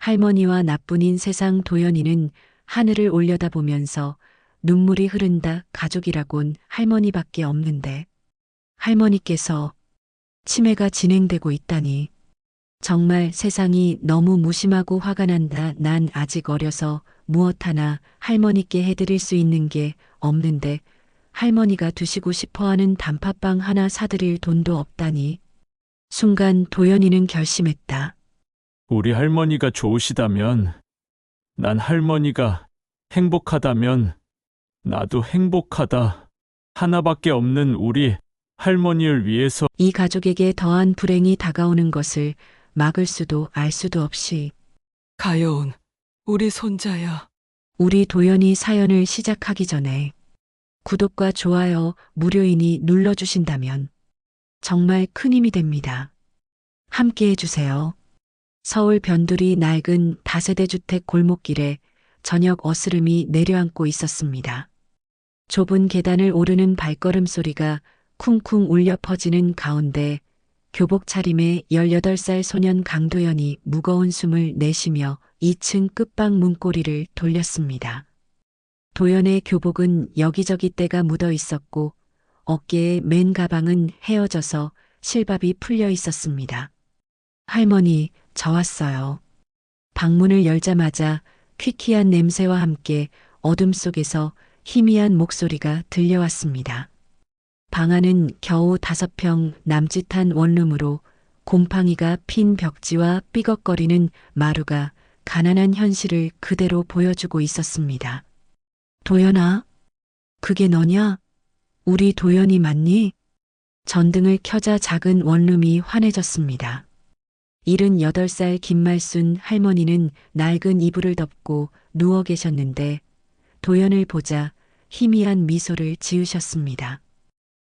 할머니와 나뿐인 세상. 도연이는 하늘을 올려다보면서 눈물이 흐른다. 가족이라곤 할머니밖에 없는데 할머니께서 치매가 진행되고 있다니. 정말 세상이 너무 무심하고 화가 난다. 난 아직 어려서 무엇 하나 할머니께 해드릴 수 있는 게 없는데 할머니가 드시고 싶어하는 단팥빵 하나 사드릴 돈도 없다니. 순간 도연이는 결심했다. 우리 할머니가 좋으시다면, 난 할머니가 행복하다면, 나도 행복하다. 하나밖에 없는 우리 할머니를 위해서. 이 가족에게 더한 불행이 다가오는 것을 막을 수도 알 수도 없이 가여운 우리 손자야. 우리 도연이 사연을 시작하기 전에 구독과 좋아요 무료이니 눌러주신다면 정말 큰 힘이 됩니다. 함께 해주세요. 서울 변두리 낡은 다세대 주택 골목길에 저녁 어스름이 내려앉고 있었습니다. 좁은 계단을 오르는 발걸음 소리가 쿵쿵 울려 퍼지는 가운데 교복 차림의 18살 소년 강도연이 무거운 숨을 내쉬며 2층 끝방 문고리를 돌렸습니다. 도연의 교복은 여기저기 때가 묻어 있었고 어깨에 맨 가방은 헤어져서 실밥이 풀려 있었습니다. 할머니, 저 왔어요. 방문을 열자마자 퀴퀴한 냄새와 함께 어둠 속에서 희미한 목소리가 들려왔습니다. 방 안은 겨우 5평 남짓한 원룸으로 곰팡이가 핀 벽지와 삐걱거리는 마루가 가난한 현실을 그대로 보여주고 있었습니다. 도연아, 그게 너냐? 우리 도연이 맞니? 전등을 켜자 작은 원룸이 환해졌습니다. 78살 김말순 할머니는 낡은 이불을 덮고 누워 계셨는데 도연을 보자 희미한 미소를 지으셨습니다.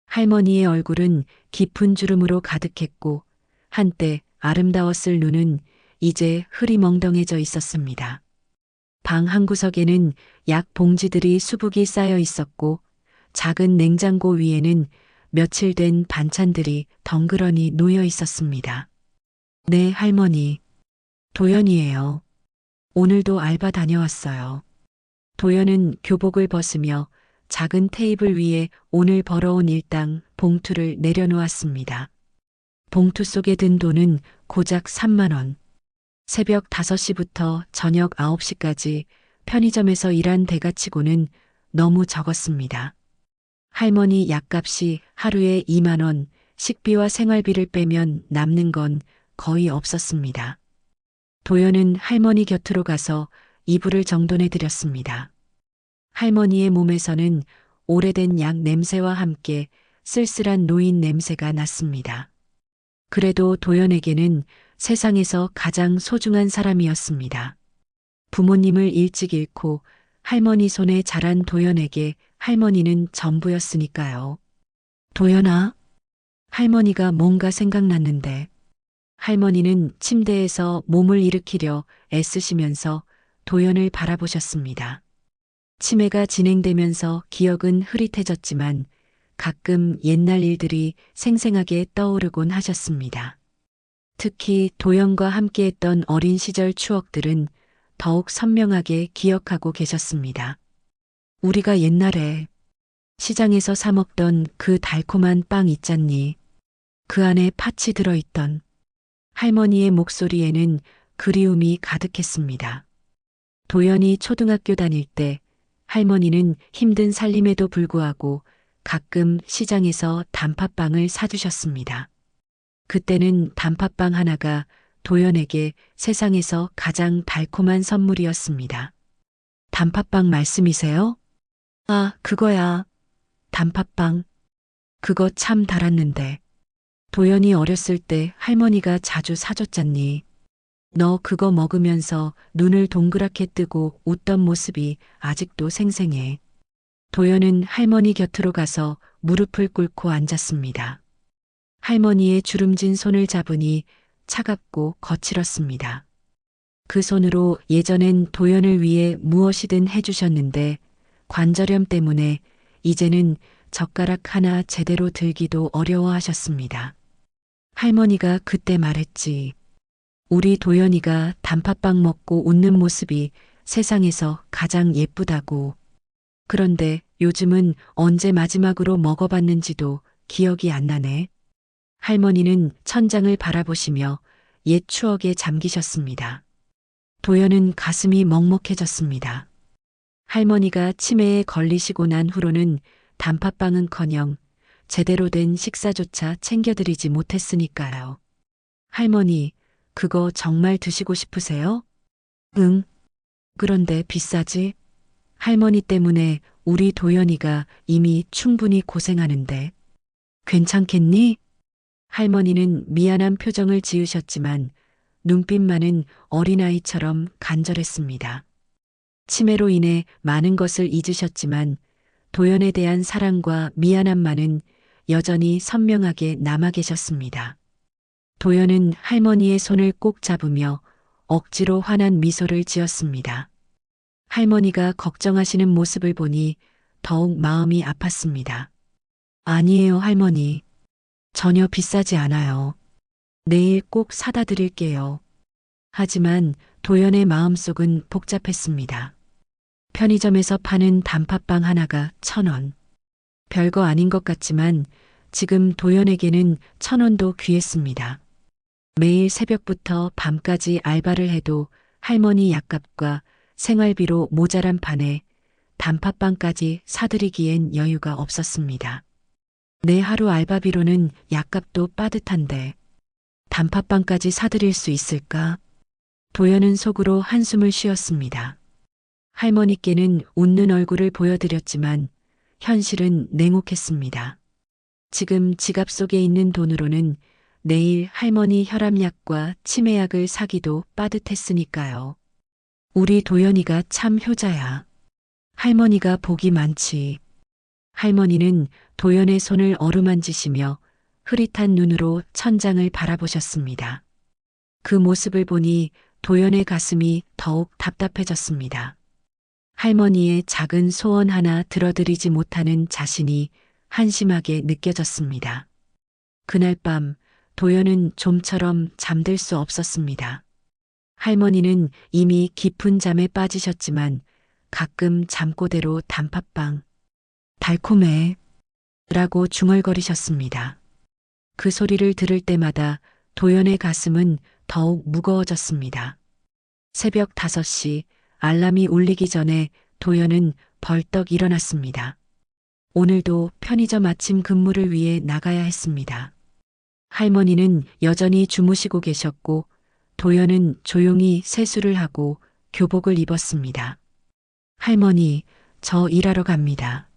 할머니의 얼굴은 깊은 주름으로 가득했고 한때 아름다웠을 눈은 이제 흐리멍덩해져 있었습니다. 방 한구석에는 약 봉지들이 수북이 쌓여 있었고 작은 냉장고 위에는 며칠 된 반찬들이 덩그러니 놓여 있었습니다. 네, 할머니. 도연이에요. 오늘도 알바 다녀왔어요. 도연은 교복을 벗으며 작은 테이블 위에 오늘 벌어온 일당 봉투를 내려놓았습니다. 봉투 속에 든 돈은 고작 3만 원. 새벽 5시부터 저녁 9시까지 편의점에서 일한 대가치고는 너무 적었습니다. 할머니 약값이 하루에 2만 원, 식비와 생활비를 빼면 남는 건 거의 없었습니다. 도연은 할머니 곁으로 가서 이불을 정돈해 드렸습니다. 할머니의 몸에서는 오래된 약 냄새와 함께 쓸쓸한 노인 냄새가 났습니다. 그래도 도연에게는 세상에서 가장 소중한 사람이었습니다. 부모님을 일찍 잃고 할머니 손에 자란 도연에게 할머니는 전부였으니까요. 도연아, 할머니가 뭔가 생각났는데 할머니는 침대에서 몸을 일으키려 애쓰시면서 도연을 바라보셨습니다. 치매가 진행되면서 기억은 흐릿해졌지만 가끔 옛날 일들이 생생하게 떠오르곤 하셨습니다. 특히 도연과 함께했던 어린 시절 추억들은 더욱 선명하게 기억하고 계셨습니다. 우리가 옛날에 시장에서 사 먹던 그 달콤한 빵 있잖니. 그 안에 팥이 들어있던. 할머니의 목소리에는 그리움이 가득했습니다. 도연이 초등학교 다닐 때 할머니는 힘든 살림에도 불구하고 가끔 시장에서 단팥빵을 사주셨습니다. 그때는 단팥빵 하나가 도연에게 세상에서 가장 달콤한 선물이었습니다. 단팥빵 말씀이세요? 아, 그거야. 단팥빵. 그거 참 달았는데. 도연이 어렸을 때 할머니가 자주 사줬잖니. 너 그거 먹으면서 눈을 동그랗게 뜨고 웃던 모습이 아직도 생생해. 도연은 할머니 곁으로 가서 무릎을 꿇고 앉았습니다. 할머니의 주름진 손을 잡으니 차갑고 거칠었습니다. 그 손으로 예전엔 도연을 위해 무엇이든 해주셨는데 관절염 때문에 이제는 젓가락 하나 제대로 들기도 어려워하셨습니다. 할머니가 그때 말했지. 우리 도연이가 단팥빵 먹고 웃는 모습이 세상에서 가장 예쁘다고. 그런데 요즘은 언제 마지막으로 먹어봤는지도 기억이 안 나네. 할머니는 천장을 바라보시며 옛 추억에 잠기셨습니다. 도연은 가슴이 먹먹해졌습니다. 할머니가 치매에 걸리시고 난 후로는 단팥빵은커녕 제대로 된 식사조차 챙겨드리지 못했으니까요. 할머니, 그거 정말 드시고 싶으세요? 응. 그런데 비싸지? 할머니 때문에 우리 도연이가 이미 충분히 고생하는데. 괜찮겠니? 할머니는 미안한 표정을 지으셨지만 눈빛만은 어린아이처럼 간절했습니다. 치매로 인해 많은 것을 잊으셨지만 도연에 대한 사랑과 미안함만은 여전히 선명하게 남아 계셨습니다. 도연은 할머니의 손을 꼭 잡으며 억지로 환한 미소를 지었습니다. 할머니가 걱정하시는 모습을 보니 더욱 마음이 아팠습니다. 아니에요, 할머니. 전혀 비싸지 않아요. 내일 꼭 사다 드릴게요. 하지만 도연의 마음속은 복잡했습니다. 편의점에서 파는 단팥빵 하나가 1,000원. 별거 아닌 것 같지만 지금 도연에게는 1,000원도 귀했습니다. 매일 새벽부터 밤까지 알바를 해도 할머니 약값과 생활비로 모자란 판에 단팥빵까지 사드리기엔 여유가 없었습니다. 내 하루 알바비로는 약값도 빠듯한데 단팥빵까지 사드릴 수 있을까? 도연은 속으로 한숨을 쉬었습니다. 할머니께는 웃는 얼굴을 보여드렸지만 현실은 냉혹했습니다. 지금 지갑 속에 있는 돈으로는 내일 할머니 혈압약과 치매약을 사기도 빠듯했으니까요. 우리 도연이가 참 효자야. 할머니가 복이 많지. 할머니는 도연의 손을 어루만지시며 흐릿한 눈으로 천장을 바라보셨습니다. 그 모습을 보니 도연의 가슴이 더욱 답답해졌습니다. 할머니의 작은 소원 하나 들어드리지 못하는 자신이 한심하게 느껴졌습니다. 그날 밤 도연은 좀처럼 잠들 수 없었습니다. 할머니는 이미 깊은 잠에 빠지셨지만 가끔 잠꼬대로 단팥빵, 달콤해 라고 중얼거리셨습니다. 그 소리를 들을 때마다 도연의 가슴은 더욱 무거워졌습니다. 새벽 5시 알람이 울리기 전에 도연은 벌떡 일어났습니다. 오늘도 편의점 아침 근무를 위해 나가야 했습니다. 할머니는 여전히 주무시고 계셨고 도연은 조용히 세수를 하고 교복을 입었습니다. 할머니, 저 일하러 갑니다.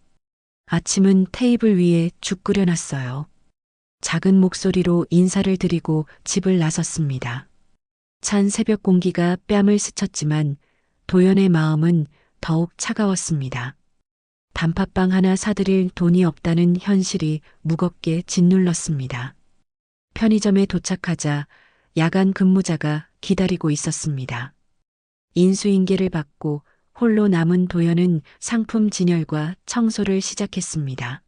아침은 테이블 위에 죽 끓여놨어요. 작은 목소리로 인사를 드리고 집을 나섰습니다. 찬 새벽 공기가 뺨을 스쳤지만 도연의 마음은 더욱 차가웠습니다. 단팥빵 하나 사드릴 돈이 없다는 현실이 무겁게 짓눌렀습니다. 편의점에 도착하자 야간 근무자가 기다리고 있었습니다. 인수인계를 받고 홀로 남은 도연은 상품 진열과 청소를 시작했습니다.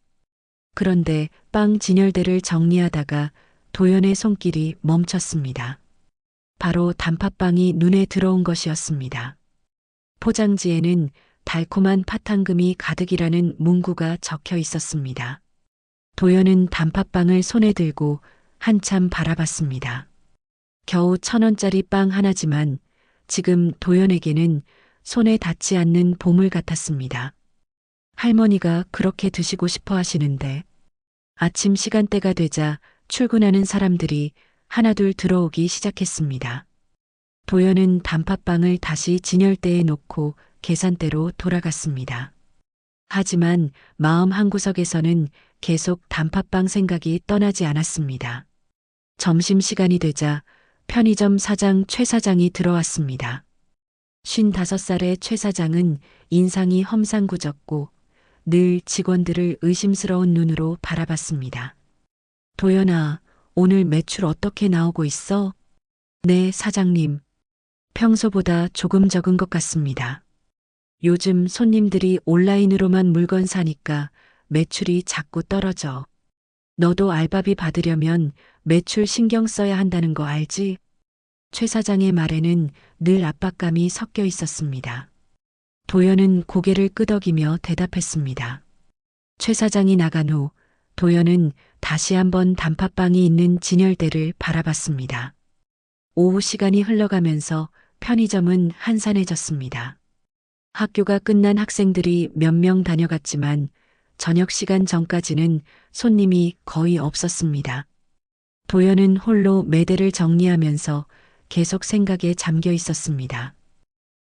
그런데 빵 진열대를 정리하다가 도연의 손길이 멈췄습니다. 바로 단팥빵이 눈에 들어온 것이었습니다. 포장지에는 달콤한 팥황금이 가득이라는 문구가 적혀 있었습니다. 도연은 단팥빵을 손에 들고 한참 바라봤습니다. 겨우 1,000원짜리 빵 하나지만 지금 도연에게는 손에 닿지 않는 보물 같았습니다. 할머니가 그렇게 드시고 싶어 하시는데 아침 시간대가 되자 출근하는 사람들이 하나둘 들어오기 시작했습니다. 도연은 단팥빵을 다시 진열대에 놓고 계산대로 돌아갔습니다. 하지만 마음 한구석에서는 계속 단팥빵 생각이 떠나지 않았습니다. 점심시간이 되자 편의점 사장 최 사장이 들어왔습니다. 55살의 최 사장은 인상이 험상궂었고 늘 직원들을 의심스러운 눈으로 바라봤습니다. 도연아, 오늘 매출 어떻게 나오고 있어? 네, 사장님. 평소보다 조금 적은 것 같습니다. 요즘 손님들이 온라인으로만 물건 사니까 매출이 자꾸 떨어져. 너도 알바비 받으려면 매출 신경 써야 한다는 거 알지? 최 사장의 말에는 늘 압박감이 섞여 있었습니다. 도연은 고개를 끄덕이며 대답했습니다. 최 사장이 나간 후 도연은 다시 한번 단팥빵이 있는 진열대를 바라봤습니다. 오후 시간이 흘러가면서 편의점은 한산해졌습니다. 학교가 끝난 학생들이 몇 명 다녀갔지만 저녁 시간 전까지는 손님이 거의 없었습니다. 도연은 홀로 매대를 정리하면서 계속 생각에 잠겨 있었습니다.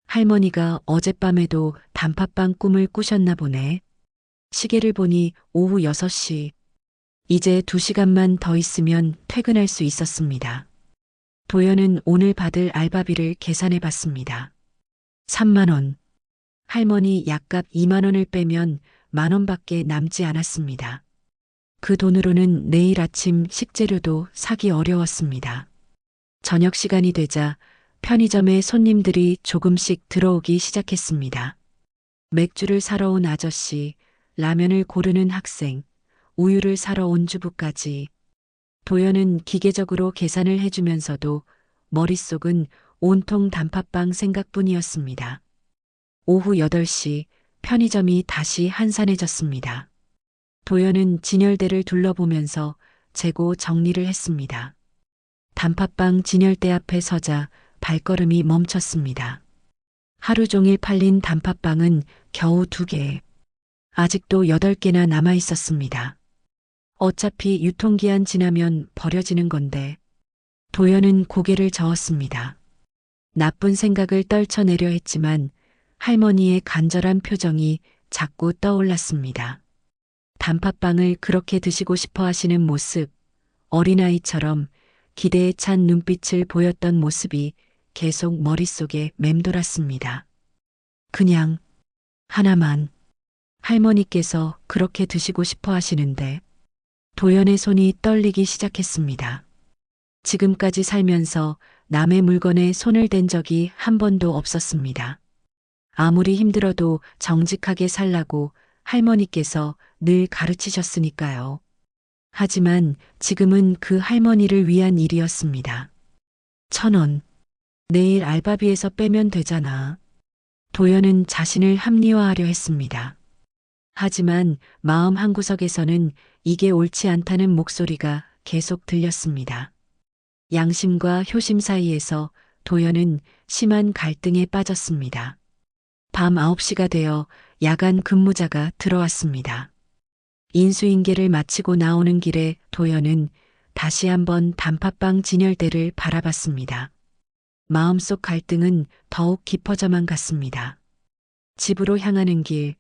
할머니가 어젯밤에도 단팥빵 꿈을 꾸셨나 보네. 시계를 보니 오후 6시. 이제 2시간만 더 있으면 퇴근할 수 있었습니다. 도연은 오늘 받을 알바비를 계산해 봤습니다. 3만 원. 할머니 약값 2만 원을 빼면 1만 원밖에 남지 않았습니다. 그 돈으로는 내일 아침 식재료도 사기 어려웠습니다. 저녁 시간이 되자 편의점에 손님들이 조금씩 들어오기 시작했습니다. 맥주를 사러 온 아저씨, 라면을 고르는 학생, 우유를 사러 온 주부까지. 도연은 기계적으로 계산을 해주면서도 머릿속은 온통 단팥빵 생각뿐이었습니다. 오후 8시 편의점이 다시 한산해졌습니다. 도연은 진열대를 둘러보면서 재고 정리를 했습니다. 단팥빵 진열대 앞에 서자 발걸음이 멈췄습니다. 하루 종일 팔린 단팥빵은 겨우 2개. 아직도 8개나 남아 있었습니다. 어차피 유통기한 지나면 버려지는 건데. 도연은 고개를 저었습니다. 나쁜 생각을 떨쳐내려 했지만 할머니의 간절한 표정이 자꾸 떠올랐습니다. 단팥빵을 그렇게 드시고 싶어 하시는 모습, 어린아이처럼 기대에 찬 눈빛을 보였던 모습이 계속 머릿속에 맴돌았습니다. 그냥 하나만. 할머니께서 그렇게 드시고 싶어 하시는데. 도연의 손이 떨리기 시작했습니다. 지금까지 살면서 남의 물건에 손을 댄 적이 한 번도 없었습니다. 아무리 힘들어도 정직하게 살라고 할머니께서 늘 가르치셨으니까요. 하지만 지금은 그 할머니를 위한 일이었습니다. 1,000원. 내일 알바비에서 빼면 되잖아. 도연은 자신을 합리화하려 했습니다. 하지만 마음 한구석에서는 이게 옳지 않다는 목소리가 계속 들렸습니다. 양심과 효심 사이에서 도연은 심한 갈등에 빠졌습니다. 밤 9시가 되어 야간 근무자가 들어왔습니다. 인수인계를 마치고 나오는 길에 도연은 다시 한번 단팥빵 진열대를 바라봤습니다. 마음속 갈등은 더욱 깊어져만 갔습니다. 집으로 향하는 길,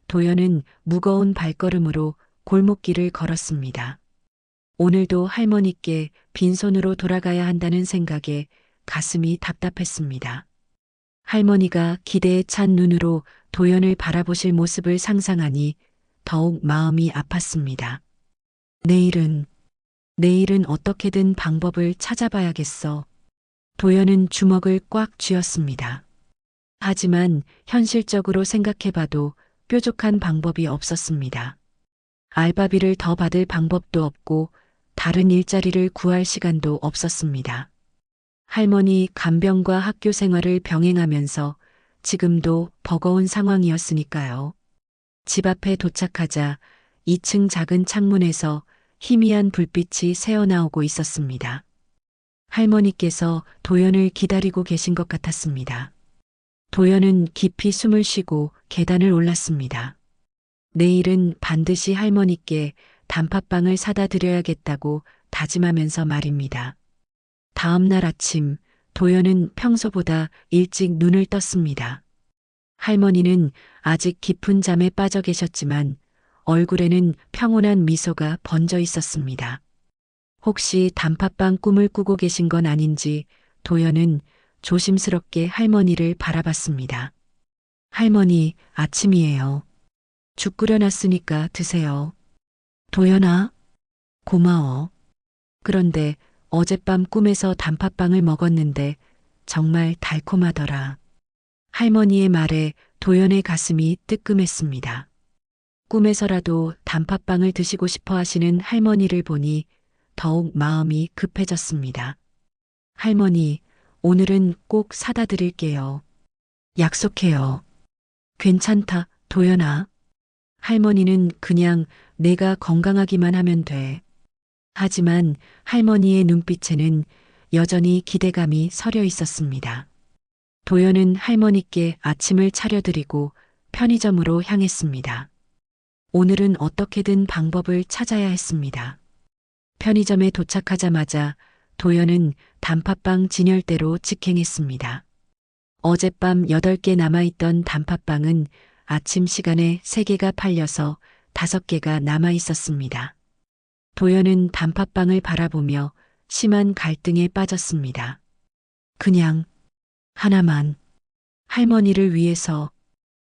도연은 무거운 발걸음으로 골목길을 걸었습니다. 오늘도 할머니께 빈손으로 돌아가야 한다는 생각에 가슴이 답답했습니다. 할머니가 기대에 찬 눈으로 도연을 바라보실 모습을 상상하니 더욱 마음이 아팠습니다. 내일은 어떻게든 방법을 찾아봐야겠어. 도연은 주먹을 꽉 쥐었습니다. 하지만 현실적으로 생각해봐도 뾰족한 방법이 없었습니다. 알바비를 더 받을 방법도 없고 다른 일자리를 구할 시간도 없었습니다. 할머니 간병과 학교 생활을 병행하면서 지금도 버거운 상황이었으니까요. 집 앞에 도착하자 2층 작은 창문에서 희미한 불빛이 새어나오고 있었습니다. 할머니께서 도연을 기다리고 계신 것 같았습니다. 도연은 깊이 숨을 쉬고 계단을 올랐습니다. 내일은 반드시 할머니께 단팥빵을 사다 드려야겠다고 다짐하면서 말입니다. 다음 날 아침, 도연은 평소보다 일찍 눈을 떴습니다. 할머니는 아직 깊은 잠에 빠져 계셨지만 얼굴에는 평온한 미소가 번져 있었습니다. 혹시 단팥빵 꿈을 꾸고 계신 건 아닌지 도연은 조심스럽게 할머니를 바라봤습니다. 할머니, 아침이에요. 죽 끓여놨으니까 드세요. 도연아, 고마워. 그런데 어젯밤 꿈에서 단팥빵을 먹었는데 정말 달콤하더라. 할머니의 말에 도연의 가슴이 뜨끔했습니다. 꿈에서라도 단팥빵을 드시고 싶어 하시는 할머니를 보니 더욱 마음이 급해졌습니다. 할머니, 오늘은 꼭 사다 드릴게요. 약속해요. 괜찮다, 도연아. 할머니는 그냥 내가 건강하기만 하면 돼. 하지만 할머니의 눈빛에는 여전히 기대감이 서려 있었습니다. 도연은 할머니께 아침을 차려드리고 편의점으로 향했습니다. 오늘은 어떻게든 방법을 찾아야 했습니다. 편의점에 도착하자마자 도연은 단팥빵 진열대로 직행했습니다. 어젯밤 8개 남아있던 단팥빵은 아침 시간에 3개가 팔려서 5개가 남아 있었습니다. 도연은 단팥빵을 바라보며 심한 갈등에 빠졌습니다. 그냥 하나만 할머니를 위해서.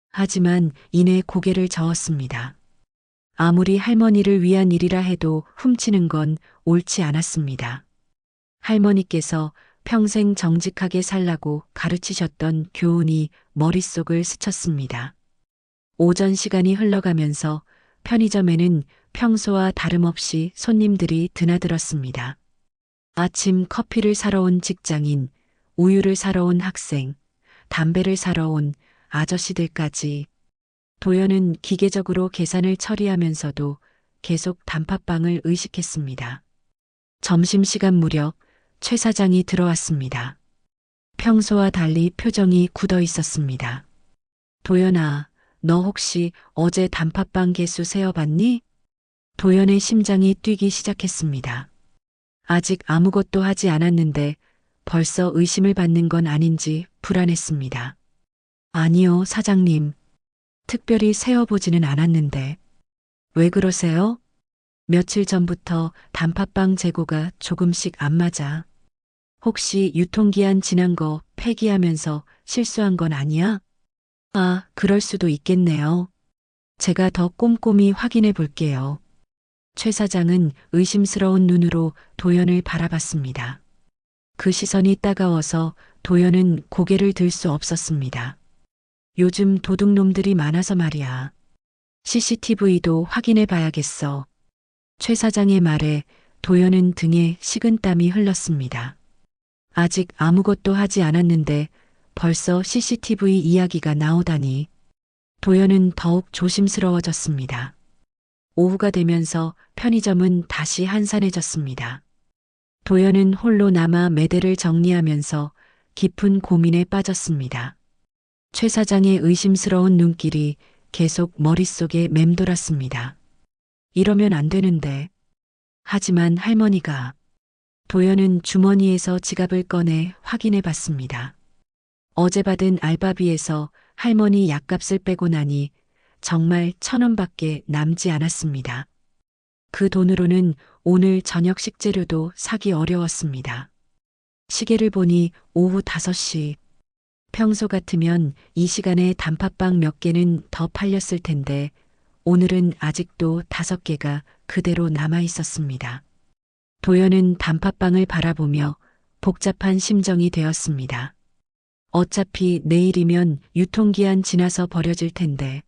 하지만 이내 고개를 저었습니다. 아무리 할머니를 위한 일이라 해도 훔치는 건 옳지 않았습니다. 할머니께서 평생 정직하게 살라고 가르치셨던 교훈이 머릿속을 스쳤습니다. 오전 시간이 흘러가면서 편의점에는 평소와 다름없이 손님들이 드나들었습니다. 아침 커피를 사러 온 직장인, 우유를 사러 온 학생, 담배를 사러 온 아저씨들까지. 도연은 기계적으로 계산을 처리하면서도 계속 단팥빵을 의식했습니다. 점심시간 무렵 최 사장이 들어왔습니다. 평소와 달리 표정이 굳어 있었습니다. 도연아, 너 혹시 어제 단팥빵 개수 세어봤니? 도연의 심장이 뛰기 시작했습니다. 아직 아무것도 하지 않았는데 벌써 의심을 받는 건 아닌지 불안했습니다. 아니요, 사장님. 특별히 세어보지는 않았는데. 왜 그러세요? 며칠 전부터 단팥빵 재고가 조금씩 안 맞아. 혹시 유통기한 지난 거 폐기하면서 실수한 건 아니야? 아, 그럴 수도 있겠네요. 제가 더 꼼꼼히 확인해 볼게요. 최 사장은 의심스러운 눈으로 도연을 바라봤습니다. 그 시선이 따가워서 도연은 고개를 들 수 없었습니다. 요즘 도둑놈들이 많아서 말이야. CCTV도 확인해 봐야겠어. 최 사장의 말에 도연은 등에 식은땀이 흘렀습니다. 아직 아무것도 하지 않았는데 벌써 CCTV 이야기가 나오다니. 도연은 더욱 조심스러워졌습니다. 오후가 되면서 편의점은 다시 한산해졌습니다. 도연은 홀로 남아 매대를 정리하면서 깊은 고민에 빠졌습니다. 최 사장의 의심스러운 눈길이 계속 머릿속에 맴돌았습니다. 이러면 안 되는데. 하지만 할머니가. 도연은 주머니에서 지갑을 꺼내 확인해 봤습니다. 어제 받은 알바비에서 할머니 약값을 빼고 나니 정말 1,000원밖에 남지 않았습니다. 그 돈으로는 오늘 저녁 식재료도 사기 어려웠습니다. 시계를 보니 오후 5시. 평소 같으면 이 시간에 단팥빵 몇 개는 더 팔렸을 텐데 오늘은 아직도 5개가 그대로 남아 있었습니다. 도연은 단팥빵을 바라보며 복잡한 심정이 되었습니다. 어차피 내일이면 유통기한 지나서 버려질 텐데.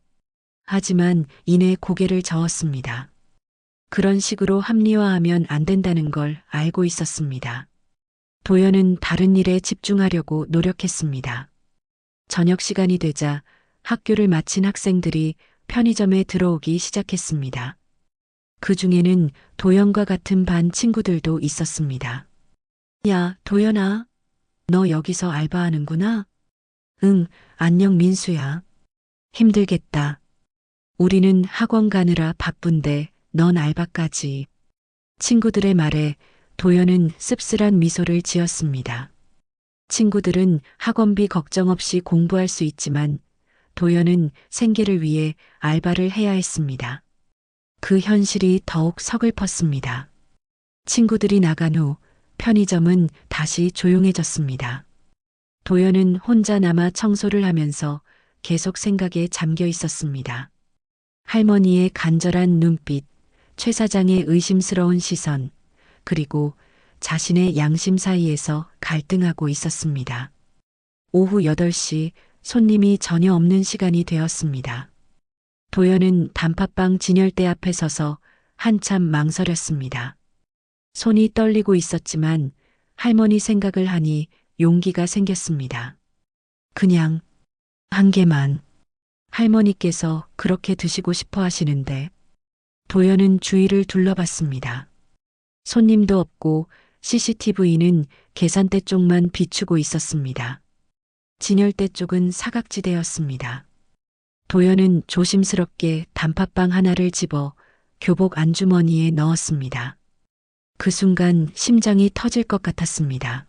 하지만 이내 고개를 저었습니다. 그런 식으로 합리화하면 안 된다는 걸 알고 있었습니다. 도연은 다른 일에 집중하려고 노력했습니다. 저녁 시간이 되자 학교를 마친 학생들이 편의점에 들어오기 시작했습니다. 그 중에는 도연과 같은 반 친구들도 있었습니다. 야, 도연아. 너 여기서 알바하는구나? 응, 안녕 민수야. 힘들겠다. 우리는 학원 가느라 바쁜데 넌 알바까지. 친구들의 말에 도연은 씁쓸한 미소를 지었습니다. 친구들은 학원비 걱정 없이 공부할 수 있지만 도연은 생계를 위해 알바를 해야 했습니다. 그 현실이 더욱 서글펐습니다. 친구들이 나간 후 편의점은 다시 조용해졌습니다. 도연은 혼자 남아 청소를 하면서 계속 생각에 잠겨 있었습니다. 할머니의 간절한 눈빛, 최 사장의 의심스러운 시선, 그리고 자신의 양심 사이에서 갈등하고 있었습니다. 오후 8시 손님이 전혀 없는 시간이 되었습니다. 도연은 단팥빵 진열대 앞에 서서 한참 망설였습니다. 손이 떨리고 있었지만 할머니 생각을 하니 용기가 생겼습니다. 그냥 한 개만. 할머니께서 그렇게 드시고 싶어 하시는데 도연은 주위를 둘러봤습니다. 손님도 없고 CCTV는 계산대 쪽만 비추고 있었습니다. 진열대 쪽은 사각지대였습니다. 도연은 조심스럽게 단팥빵 하나를 집어 교복 안주머니에 넣었습니다. 그 순간 심장이 터질 것 같았습니다.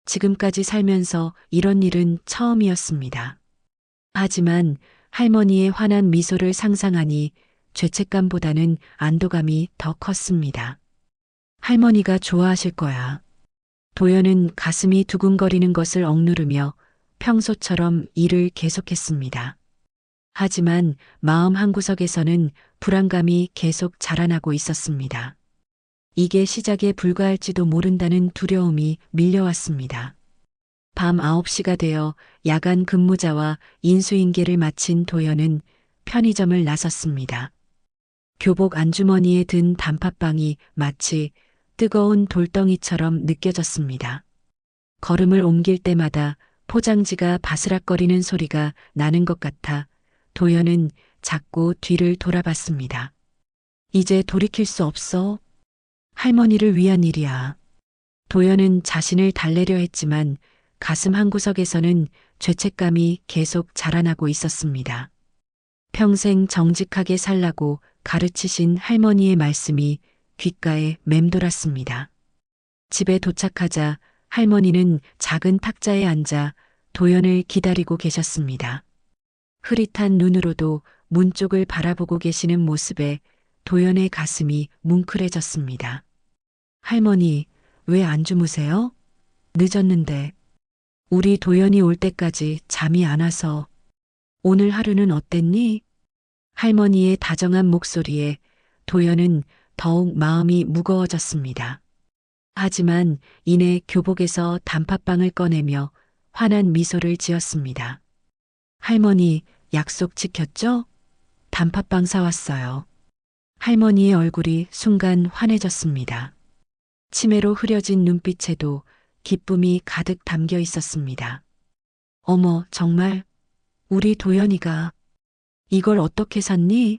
지금까지 살면서 이런 일은 처음이었습니다. 하지만 할머니의 환한 미소를 상상하니 죄책감보다는 안도감이 더 컸습니다. 할머니가 좋아하실 거야. 도연은 가슴이 두근거리는 것을 억누르며 평소처럼 일을 계속했습니다. 하지만 마음 한구석에서는 불안감이 계속 자라나고 있었습니다. 이게 시작에 불과할지도 모른다는 두려움이 밀려왔습니다. 밤 9시가 되어 야간 근무자와 인수인계를 마친 도연은 편의점을 나섰습니다. 교복 안주머니에 든 단팥빵이 마치 뜨거운 돌덩이처럼 느껴졌습니다. 걸음을 옮길 때마다 포장지가 바스락거리는 소리가 나는 것 같아 도연은 자꾸 뒤를 돌아봤습니다. 이제 돌이킬 수 없어. 할머니를 위한 일이야. 도연은 자신을 달래려 했지만 가슴 한구석에서는 죄책감이 계속 자라나고 있었습니다. 평생 정직하게 살라고 가르치신 할머니의 말씀이 귓가에 맴돌았습니다. 집에 도착하자 할머니는 작은 탁자에 앉아 도연을 기다리고 계셨습니다. 흐릿한 눈으로도 문 쪽을 바라보고 계시는 모습에 도연의 가슴이 뭉클해졌습니다. 할머니, 왜 안 주무세요? 늦었는데. 우리 도연이 올 때까지 잠이 안 와서. 오늘 하루는 어땠니? 할머니의 다정한 목소리에 도연은 더욱 마음이 무거워졌습니다. 하지만 이내 교복에서 단팥빵을 꺼내며 환한 미소를 지었습니다. 할머니, 약속 지켰죠? 단팥빵 사왔어요. 할머니의 얼굴이 순간 환해졌습니다. 치매로 흐려진 눈빛에도 기쁨이 가득 담겨 있었습니다. 어머, 정말? 우리 도연이가 이걸 어떻게 샀니?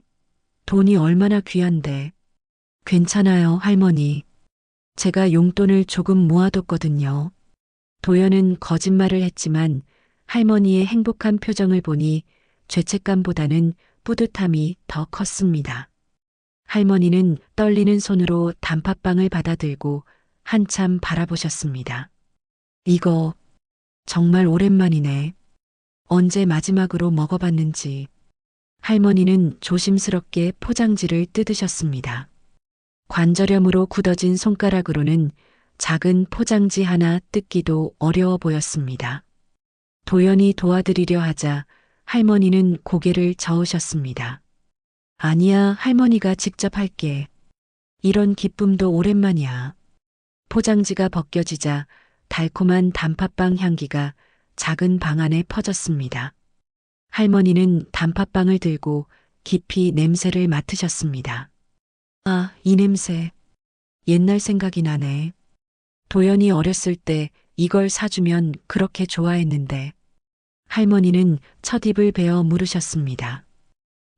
돈이 얼마나 귀한데. 괜찮아요, 할머니. 제가 용돈을 조금 모아뒀거든요. 도연은 거짓말을 했지만 할머니의 행복한 표정을 보니 죄책감보다는 뿌듯함이 더 컸습니다. 할머니는 떨리는 손으로 단팥빵을 받아들고 한참 바라보셨습니다. 이거 정말 오랜만이네. 언제 마지막으로 먹어봤는지. 할머니는 조심스럽게 포장지를 뜯으셨습니다. 관절염으로 굳어진 손가락으로는 작은 포장지 하나 뜯기도 어려워 보였습니다. 도연이 도와드리려 하자 할머니는 고개를 저으셨습니다. 아니야, 할머니가 직접 할게. 이런 기쁨도 오랜만이야. 포장지가 벗겨지자 달콤한 단팥빵 향기가 작은 방 안에 퍼졌습니다. 할머니는 단팥빵을 들고 깊이 냄새를 맡으셨습니다. 아, 이 냄새. 옛날 생각이 나네. 도연이 어렸을 때 이걸 사주면 그렇게 좋아했는데. 할머니는 첫 입을 베어 물으셨습니다.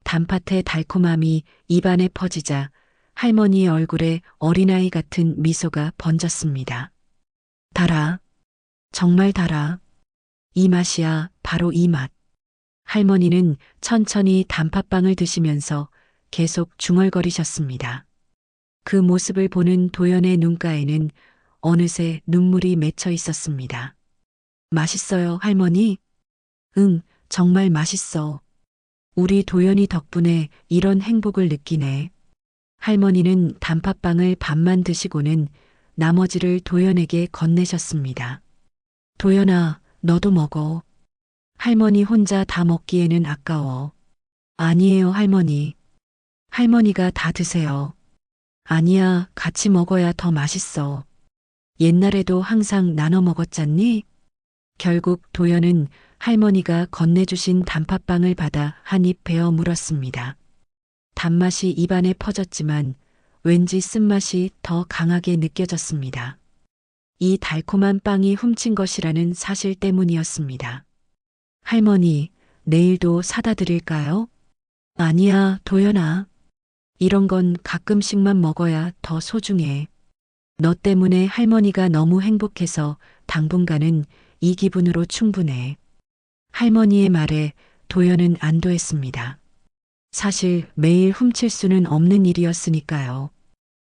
단팥의 달콤함이 입안에 퍼지자 할머니의 얼굴에 어린아이 같은 미소가 번졌습니다. 달아. 정말 달아. 이 맛이야, 바로 이 맛. 할머니는 천천히 단팥빵을 드시면서 계속 중얼거리셨습니다. 그 모습을 보는 도연의 눈가에는 어느새 눈물이 맺혀 있었습니다. 맛있어요, 할머니? 응, 정말 맛있어. 우리 도연이 덕분에 이런 행복을 느끼네. 할머니는 단팥빵을 반만 드시고는 나머지를 도연에게 건네셨습니다. 도연아, 너도 먹어. 할머니 혼자 다 먹기에는 아까워. 아니에요, 할머니. 할머니가 다 드세요. 아니야, 같이 먹어야 더 맛있어. 옛날에도 항상 나눠 먹었잖니? 결국 도연은 할머니가 건네주신 단팥빵을 받아 한 입 베어 물었습니다. 단맛이 입안에 퍼졌지만 왠지 쓴맛이 더 강하게 느껴졌습니다. 이 달콤한 빵이 훔친 것이라는 사실 때문이었습니다. 할머니, 내일도 사다 드릴까요? 아니야, 도연아. 이런 건 가끔씩만 먹어야 더 소중해. 너 때문에 할머니가 너무 행복해서 당분간은 이 기분으로 충분해. 할머니의 말에 도연은 안도했습니다. 사실 매일 훔칠 수는 없는 일이었으니까요.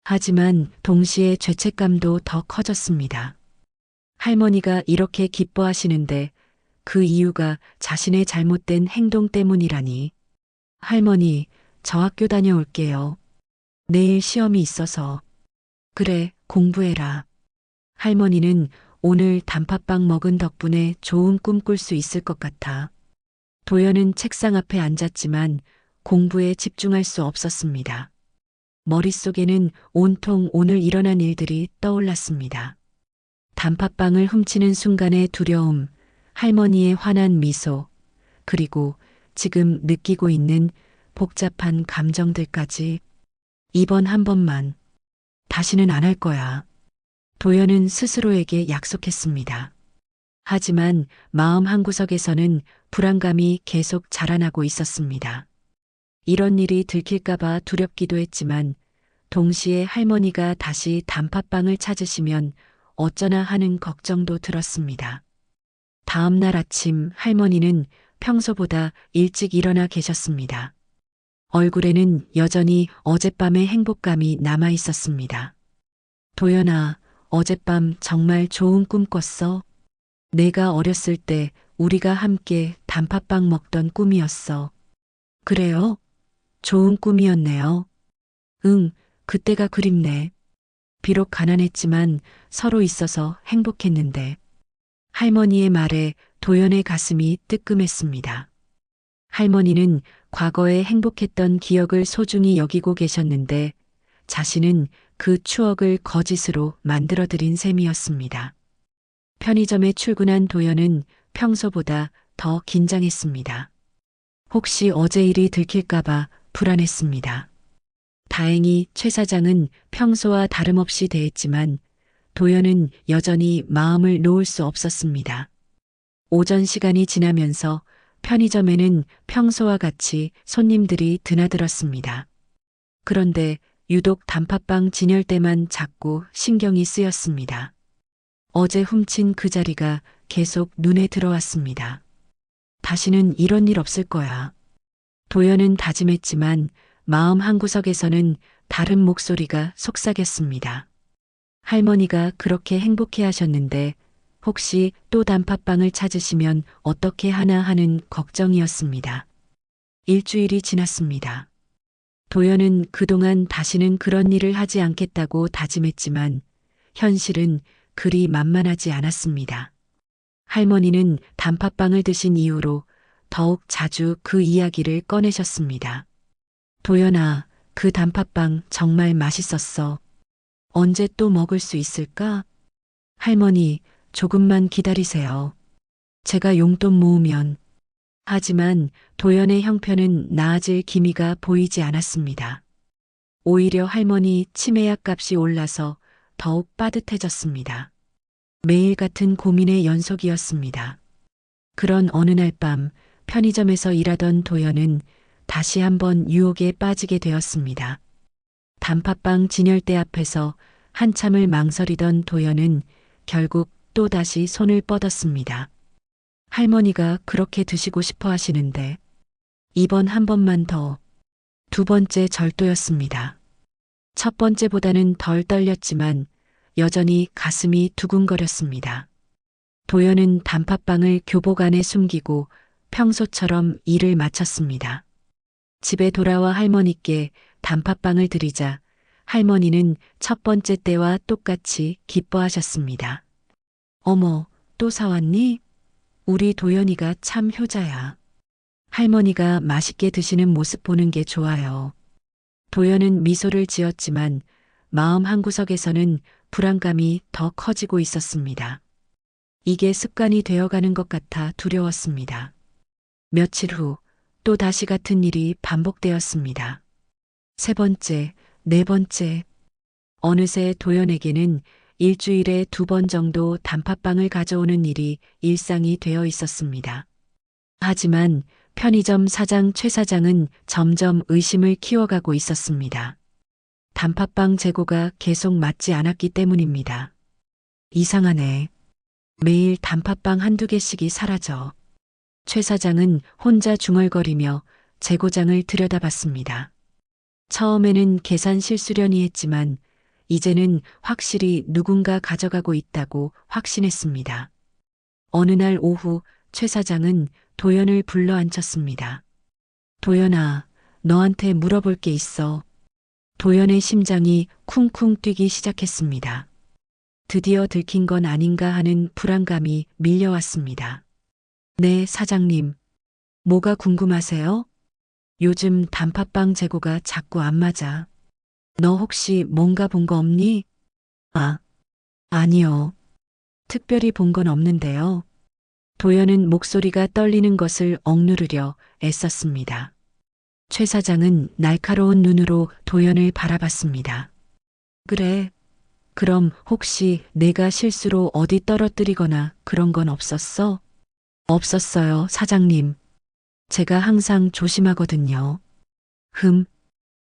하지만 동시에 죄책감도 더 커졌습니다. 할머니가 이렇게 기뻐하시는데 그 이유가 자신의 잘못된 행동 때문이라니. 할머니, 저 학교 다녀올게요. 내일 시험이 있어서. 그래, 공부해라. 할머니는 오늘 단팥빵 먹은 덕분에 좋은 꿈 꿀 수 있을 것 같아. 도연은 책상 앞에 앉았지만 공부에 집중할 수 없었습니다. 머릿속에는 온통 오늘 일어난 일들이 떠올랐습니다. 단팥빵을 훔치는 순간의 두려움, 할머니의 환한 미소, 그리고 지금 느끼고 있는 복잡한 감정들까지. 이번 한 번만. 다시는 안 할 거야. 도연은 스스로에게 약속했습니다. 하지만 마음 한구석에서는 불안감이 계속 자라나고 있었습니다. 이런 일이 들킬까봐 두렵기도 했지만 동시에 할머니가 다시 단팥빵을 찾으시면 어쩌나 하는 걱정도 들었습니다. 다음 날 아침 할머니는 평소보다 일찍 일어나 계셨습니다. 얼굴에는 여전히 어젯밤의 행복감이 남아 있었습니다. 도연아, 어젯밤 정말 좋은 꿈 꿨어. 내가 어렸을 때 우리가 함께 단팥빵 먹던 꿈이었어. 그래요? 좋은 꿈이었네요. 응, 그때가 그립네. 비록 가난했지만 서로 있어서 행복했는데. 할머니의 말에 도연의 가슴이 뜨끔했습니다. 할머니는 과거에 행복했던 기억을 소중히 여기고 계셨는데 자신은 그 추억을 거짓으로 만들어드린 셈이었습니다. 편의점에 출근한 도연은 평소보다 더 긴장했습니다. 혹시 어제 일이 들킬까봐 불안했습니다. 다행히 최 사장은 평소와 다름없이 대했지만 도연은 여전히 마음을 놓을 수 없었습니다. 오전 시간이 지나면서 편의점에는 평소와 같이 손님들이 드나들었습니다. 그런데 유독 단팥빵 진열 때만 자꾸 신경이 쓰였습니다. 어제 훔친 그 자리가 계속 눈에 들어왔습니다. 다시는 이런 일 없을 거야. 도연은 다짐했지만 마음 한구석에서는 다른 목소리가 속삭였습니다. 할머니가 그렇게 행복해 하셨는데 혹시 또 단팥빵을 찾으시면 어떻게 하나 하는 걱정이었습니다. 일주일이 지났습니다. 도연은 그동안 다시는 그런 일을 하지 않겠다고 다짐했지만 현실은 그리 만만하지 않았습니다. 할머니는 단팥빵을 드신 이후로 더욱 자주 그 이야기를 꺼내셨습니다. 도연아, 그 단팥빵 정말 맛있었어. 언제 또 먹을 수 있을까? 할머니, 조금만 기다리세요. 제가 용돈 모으면. 하지만 도연의 형편은 나아질 기미가 보이지 않았습니다. 오히려 할머니 치매약 값이 올라서 더욱 빠듯해졌습니다. 매일 같은 고민의 연속이었습니다. 그런 어느 날 밤 편의점에서 일하던 도연은 다시 한번 유혹에 빠지게 되었습니다. 단팥빵 진열대 앞에서 한참을 망설이던 도연은 결국 또다시 손을 뻗었습니다. 할머니가 그렇게 드시고 싶어 하시는데 이번 한 번만 더. 두 번째 절도였습니다. 첫 번째보다는 덜 떨렸지만 여전히 가슴이 두근거렸습니다. 도연은 단팥빵을 교복 안에 숨기고 평소처럼 일을 마쳤습니다. 집에 돌아와 할머니께 단팥빵을 드리자 할머니는 첫 번째 때와 똑같이 기뻐하셨습니다. 어머, 또 사왔니? 우리 도연이가 참 효자야. 할머니가 맛있게 드시는 모습 보는 게 좋아요. 도연은 미소를 지었지만 마음 한구석에서는 불안감이 더 커지고 있었습니다. 이게 습관이 되어가는 것 같아 두려웠습니다. 며칠 후 또 다시 같은 일이 반복되었습니다. 세 번째, 네 번째. 어느새 도연에게는 일주일에 2번 정도 단팥빵을 가져오는 일이 일상이 되어 있었습니다. 하지만 편의점 사장 최 사장은 점점 의심을 키워가고 있었습니다. 단팥빵 재고가 계속 맞지 않았기 때문입니다. 이상하네. 매일 단팥빵 한두 개씩이 사라져. 최 사장은 혼자 중얼거리며 재고장을 들여다봤습니다. 처음에는 계산 실수려니 했지만 이제는 확실히 누군가 가져가고 있다고 확신했습니다. 어느 날 오후 최 사장은 도연을 불러 앉혔습니다. 도연아, 너한테 물어볼 게 있어. 도연의 심장이 쿵쿵 뛰기 시작했습니다. 드디어 들킨 건 아닌가 하는 불안감이 밀려왔습니다. 네, 사장님. 뭐가 궁금하세요? 요즘 단팥빵 재고가 자꾸 안 맞아. 너 혹시 뭔가 본 거 없니? 아니요. 특별히 본 건 없는데요. 도연은 목소리가 떨리는 것을 억누르려 애썼습니다. 최 사장은 날카로운 눈으로 도연을 바라봤습니다. 그래. 그럼 혹시 내가 실수로 어디 떨어뜨리거나 그런 건 없었어? 없었어요, 사장님. 제가 항상 조심하거든요.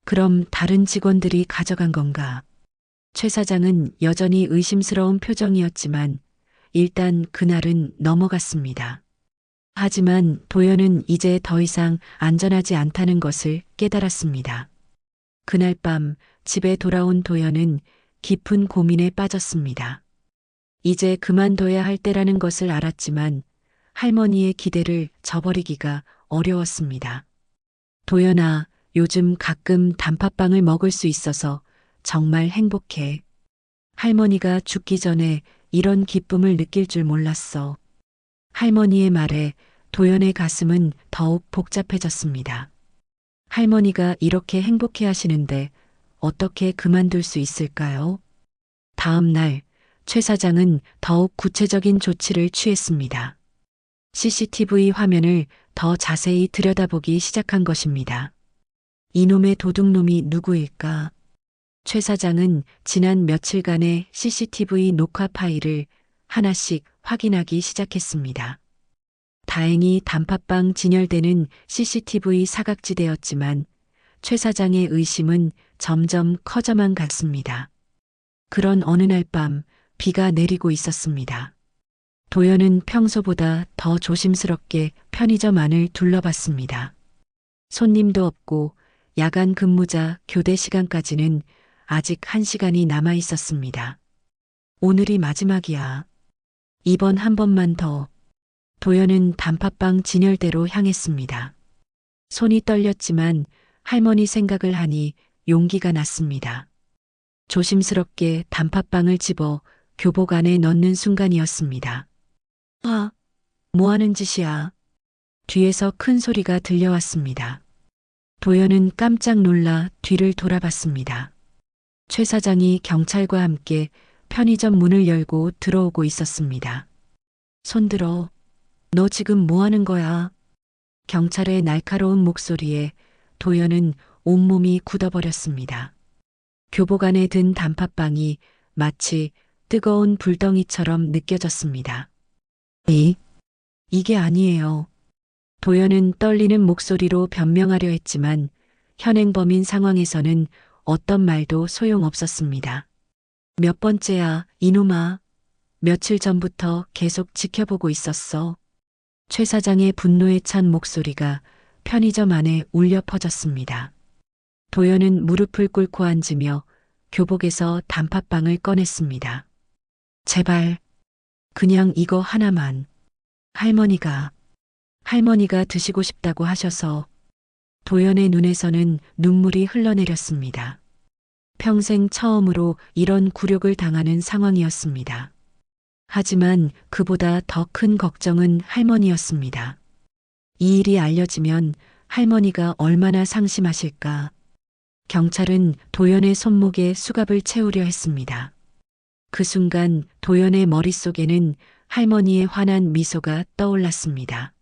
그럼 다른 직원들이 가져간 건가? 최 사장은 여전히 의심스러운 표정이었지만 일단 그날은 넘어갔습니다. 하지만 도연은 이제 더 이상 안전하지 않다는 것을 깨달았습니다. 그날 밤 집에 돌아온 도연은 깊은 고민에 빠졌습니다. 이제 그만둬야 할 때라는 것을 알았지만 할머니의 기대를 저버리기가 어려웠습니다. 도연아, 요즘 가끔 단팥빵을 먹을 수 있어서 정말 행복해. 할머니가 죽기 전에 이런 기쁨을 느낄 줄 몰랐어. 할머니의 말에 도연의 가슴은 더욱 복잡해졌습니다. 할머니가 이렇게 행복해 하시는데 어떻게 그만둘 수 있을까요? 다음 날 최 사장은 더욱 구체적인 조치를 취했습니다. CCTV 화면을 더 자세히 들여다보기 시작한 것입니다. 이놈의 도둑놈이 누구일까? 최 사장은 지난 며칠간의 CCTV 녹화 파일을 하나씩 확인하기 시작했습니다. 다행히 단팥빵 진열되는 CCTV 사각지대였지만 최 사장의 의심은 점점 커져만 갔습니다. 그런 어느 날 밤 비가 내리고 있었습니다. 도연은 평소보다 더 조심스럽게 편의점 안을 둘러봤습니다. 손님도 없고 야간 근무자 교대 시간까지는 아직 1시간이 남아 있었습니다. 오늘이 마지막이야. 이번 한 번만 더. 도연은 단팥빵 진열대로 향했습니다. 손이 떨렸지만 할머니 생각을 하니 용기가 났습니다. 조심스럽게 단팥빵을 집어 교복 안에 넣는 순간이었습니다. 뭐 하는 짓이야? 뒤에서 큰 소리가 들려왔습니다. 도연은 깜짝 놀라 뒤를 돌아봤습니다. 최 사장이 경찰과 함께 편의점 문을 열고 들어오고 있었습니다. 손들어. 너 지금 뭐 하는 거야? 경찰의 날카로운 목소리에 도연은 온몸이 굳어버렸습니다. 교복 안에 든 단팥빵이 마치 뜨거운 불덩이처럼 느껴졌습니다. 이게 아니에요. 도연은 떨리는 목소리로 변명하려 했지만 현행범인 상황에서는 어떤 말도 소용없었습니다. 몇 번째야, 이놈아. 며칠 전부터 계속 지켜보고 있었어. 최 사장의 분노에 찬 목소리가 편의점 안에 울려 퍼졌습니다. 도연은 무릎을 꿇고 앉으며 교복에서 단팥빵을 꺼냈습니다. 제발, 그냥 이거 하나만. 할머니가 드시고 싶다고 하셔서. 도연의 눈에서는 눈물이 흘러내렸습니다. 평생 처음으로 이런 굴욕을 당하는 상황이었습니다. 하지만 그보다 더 큰 걱정은 할머니였습니다. 이 일이 알려지면 할머니가 얼마나 상심하실까. 경찰은 도연의 손목에 수갑을 채우려 했습니다. 그 순간 도연의 머릿속에는 할머니의 환한 미소가 떠올랐습니다.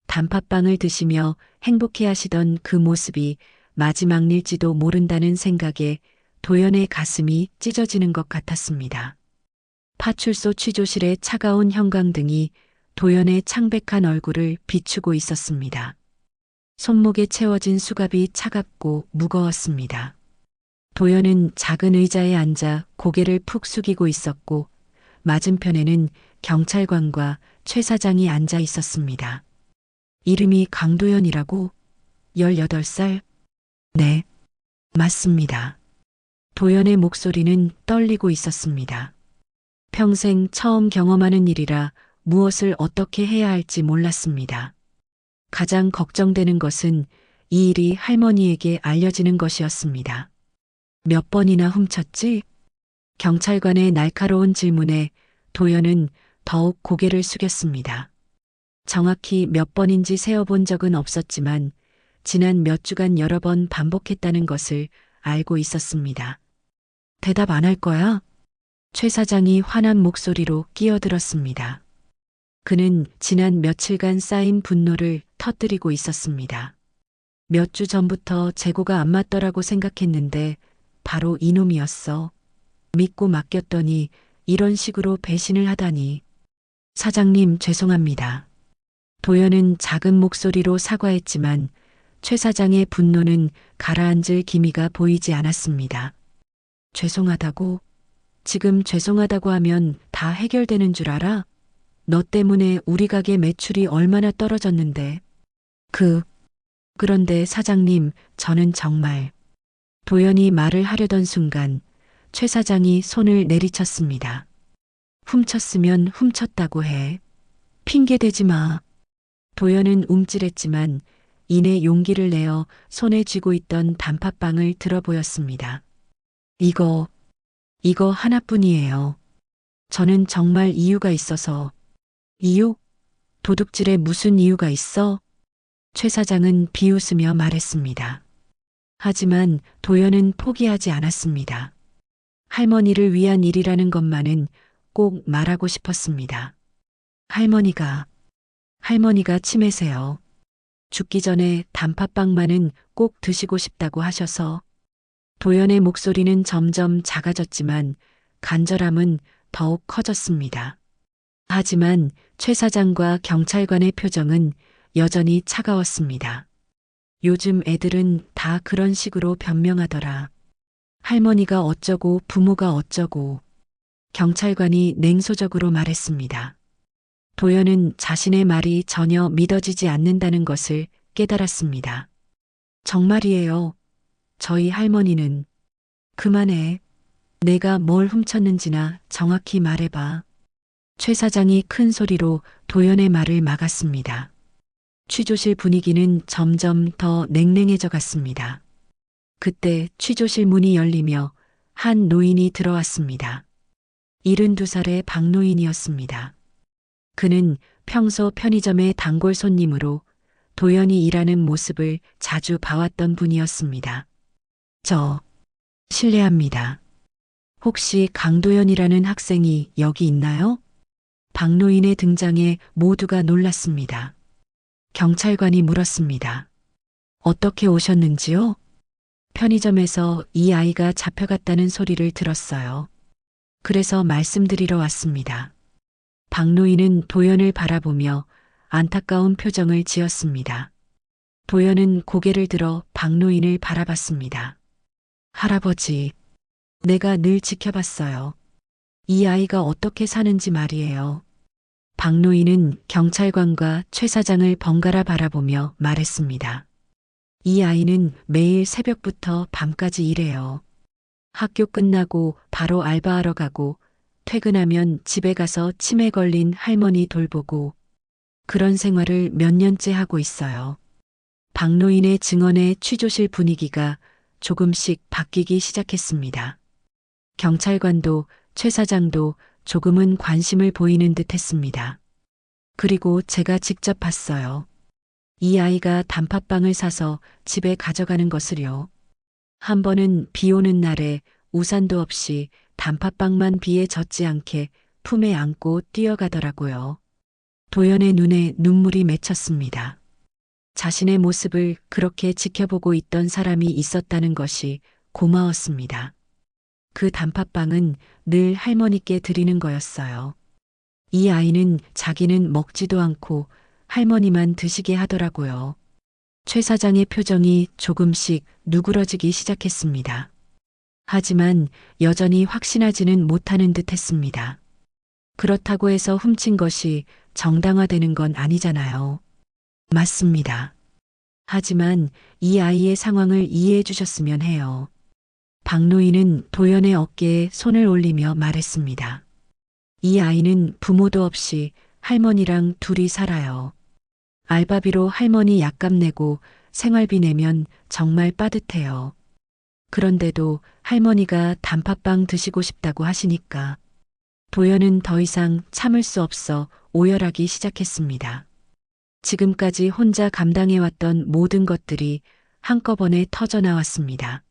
단팥빵을 드시며 행복해 하시던 그 모습이 마지막 일지도 모른다는 생각에 도연의 가슴이 찢어지는 것 같았습니다. 파출소 취조실의 차가운 형광등이 도연의 창백한 얼굴을 비추고 있었습니다. 손목에 채워진 수갑이 차갑고 무거웠습니다. 도연은 작은 의자에 앉아 고개를 푹 숙이고 있었고 맞은편에는 경찰관과 최 사장이 앉아 있었습니다. 이름이 강도연이라고? 18살? 네, 맞습니다. 도연의 목소리는 떨리고 있었습니다. 평생 처음 경험하는 일이라 무엇을 어떻게 해야 할지 몰랐습니다. 가장 걱정되는 것은 이 일이 할머니에게 알려지는 것이었습니다. 몇 번이나 훔쳤지? 경찰관의 날카로운 질문에 도연은 더욱 고개를 숙였습니다. 정확히 몇 번인지 세어본 적은 없었지만 지난 몇 주간 여러 번 반복했다는 것을 알고 있었습니다. 대답 안 할 거야? 최 사장이 화난 목소리로 끼어들었습니다. 그는 지난 며칠간 쌓인 분노를 터뜨리고 있었습니다. 몇 주 전부터 재고가 안 맞더라고 생각했는데 바로 이놈이었어. 믿고 맡겼더니 이런 식으로 배신을 하다니. 사장님 죄송합니다. 도연은 작은 목소리로 사과했지만 최 사장의 분노는 가라앉을 기미가 보이지 않았습니다. 죄송하다고? 지금 죄송하다고 하면 다 해결되는 줄 알아? 너 때문에 우리 가게 매출이 얼마나 떨어졌는데. 그런데 사장님, 저는 정말. 도연이 말을 하려던 순간 최 사장이 손을 내리쳤습니다. 훔쳤으면 훔쳤다고 해. 핑계 대지 마. 도연은 움찔했지만 이내 용기를 내어 손에 쥐고 있던 단팥빵을 들어 보였습니다. 이거 하나뿐이에요. 저는 정말 이유가 있어서. 이유? 도둑질에 무슨 이유가 있어? 최 사장은 비웃으며 말했습니다. 하지만 도연은 포기하지 않았습니다. 할머니를 위한 일이라는 것만은 꼭 말하고 싶었습니다. 할머니가 치매세요. 죽기 전에 단팥빵만은 꼭 드시고 싶다고 하셔서. 도연의 목소리는 점점 작아졌지만 간절함은 더욱 커졌습니다. 하지만 최 사장과 경찰관의 표정은 여전히 차가웠습니다. 요즘 애들은 다 그런 식으로 변명하더라. 할머니가 어쩌고 부모가 어쩌고. 경찰관이 냉소적으로 말했습니다. 도연은 자신의 말이 전혀 믿어지지 않는다는 것을 깨달았습니다. 정말이에요. 저희 할머니는. 그만해. 내가 뭘 훔쳤는지나 정확히 말해봐. 최 사장이 큰 소리로 도연의 말을 막았습니다. 취조실 분위기는 점점 더 냉랭해져 갔습니다. 그때 취조실 문이 열리며 한 노인이 들어왔습니다. 72살의 박노인이었습니다. 그는 평소 편의점의 단골 손님으로 도연이 일하는 모습을 자주 봐왔던 분이었습니다. 실례합니다. 혹시 강도연이라는 학생이 여기 있나요? 박노인의 등장에 모두가 놀랐습니다. 경찰관이 물었습니다. 어떻게 오셨는지요? 편의점에서 이 아이가 잡혀갔다는 소리를 들었어요. 그래서 말씀드리러 왔습니다. 박노인은 도연을 바라보며 안타까운 표정을 지었습니다. 도연은 고개를 들어 박노인을 바라봤습니다. 할아버지, 내가 늘 지켜봤어요. 이 아이가 어떻게 사는지 말이에요. 박노인은 경찰관과 최 사장을 번갈아 바라보며 말했습니다. 이 아이는 매일 새벽부터 밤까지 일해요. 학교 끝나고 바로 알바하러 가고 퇴근하면 집에 가서 치매 걸린 할머니 돌보고 그런 생활을 몇 년째 하고 있어요. 박노인의 증언에 취조실 분위기가 조금씩 바뀌기 시작했습니다. 경찰관도 최 사장도 조금은 관심을 보이는 듯 했습니다. 그리고 제가 직접 봤어요. 이 아이가 단팥빵을 사서 집에 가져가는 것을요. 한 번은 비 오는 날에 우산도 없이 단팥빵만 비에 젖지 않게 품에 안고 뛰어가더라고요. 도연의 눈에 눈물이 맺혔습니다. 자신의 모습을 그렇게 지켜보고 있던 사람이 있었다는 것이 고마웠습니다. 그 단팥빵은 늘 할머니께 드리는 거였어요. 이 아이는 자기는 먹지도 않고 할머니만 드시게 하더라고요. 최 사장의 표정이 조금씩 누그러지기 시작했습니다. 하지만 여전히 확신하지는 못하는 듯 했습니다. 그렇다고 해서 훔친 것이 정당화되는 건 아니잖아요. 맞습니다. 하지만 이 아이의 상황을 이해해 주셨으면 해요. 박노인은 도연의 어깨에 손을 올리며 말했습니다. 이 아이는 부모도 없이 할머니랑 둘이 살아요. 알바비로 할머니 약값 내고 생활비 내면 정말 빠듯해요. 그런데도 할머니가 단팥빵 드시고 싶다고 하시니까 도연은 더 이상 참을 수 없어 오열하기 시작했습니다. 지금까지 혼자 감당해왔던 모든 것들이 한꺼번에 터져 나왔습니다.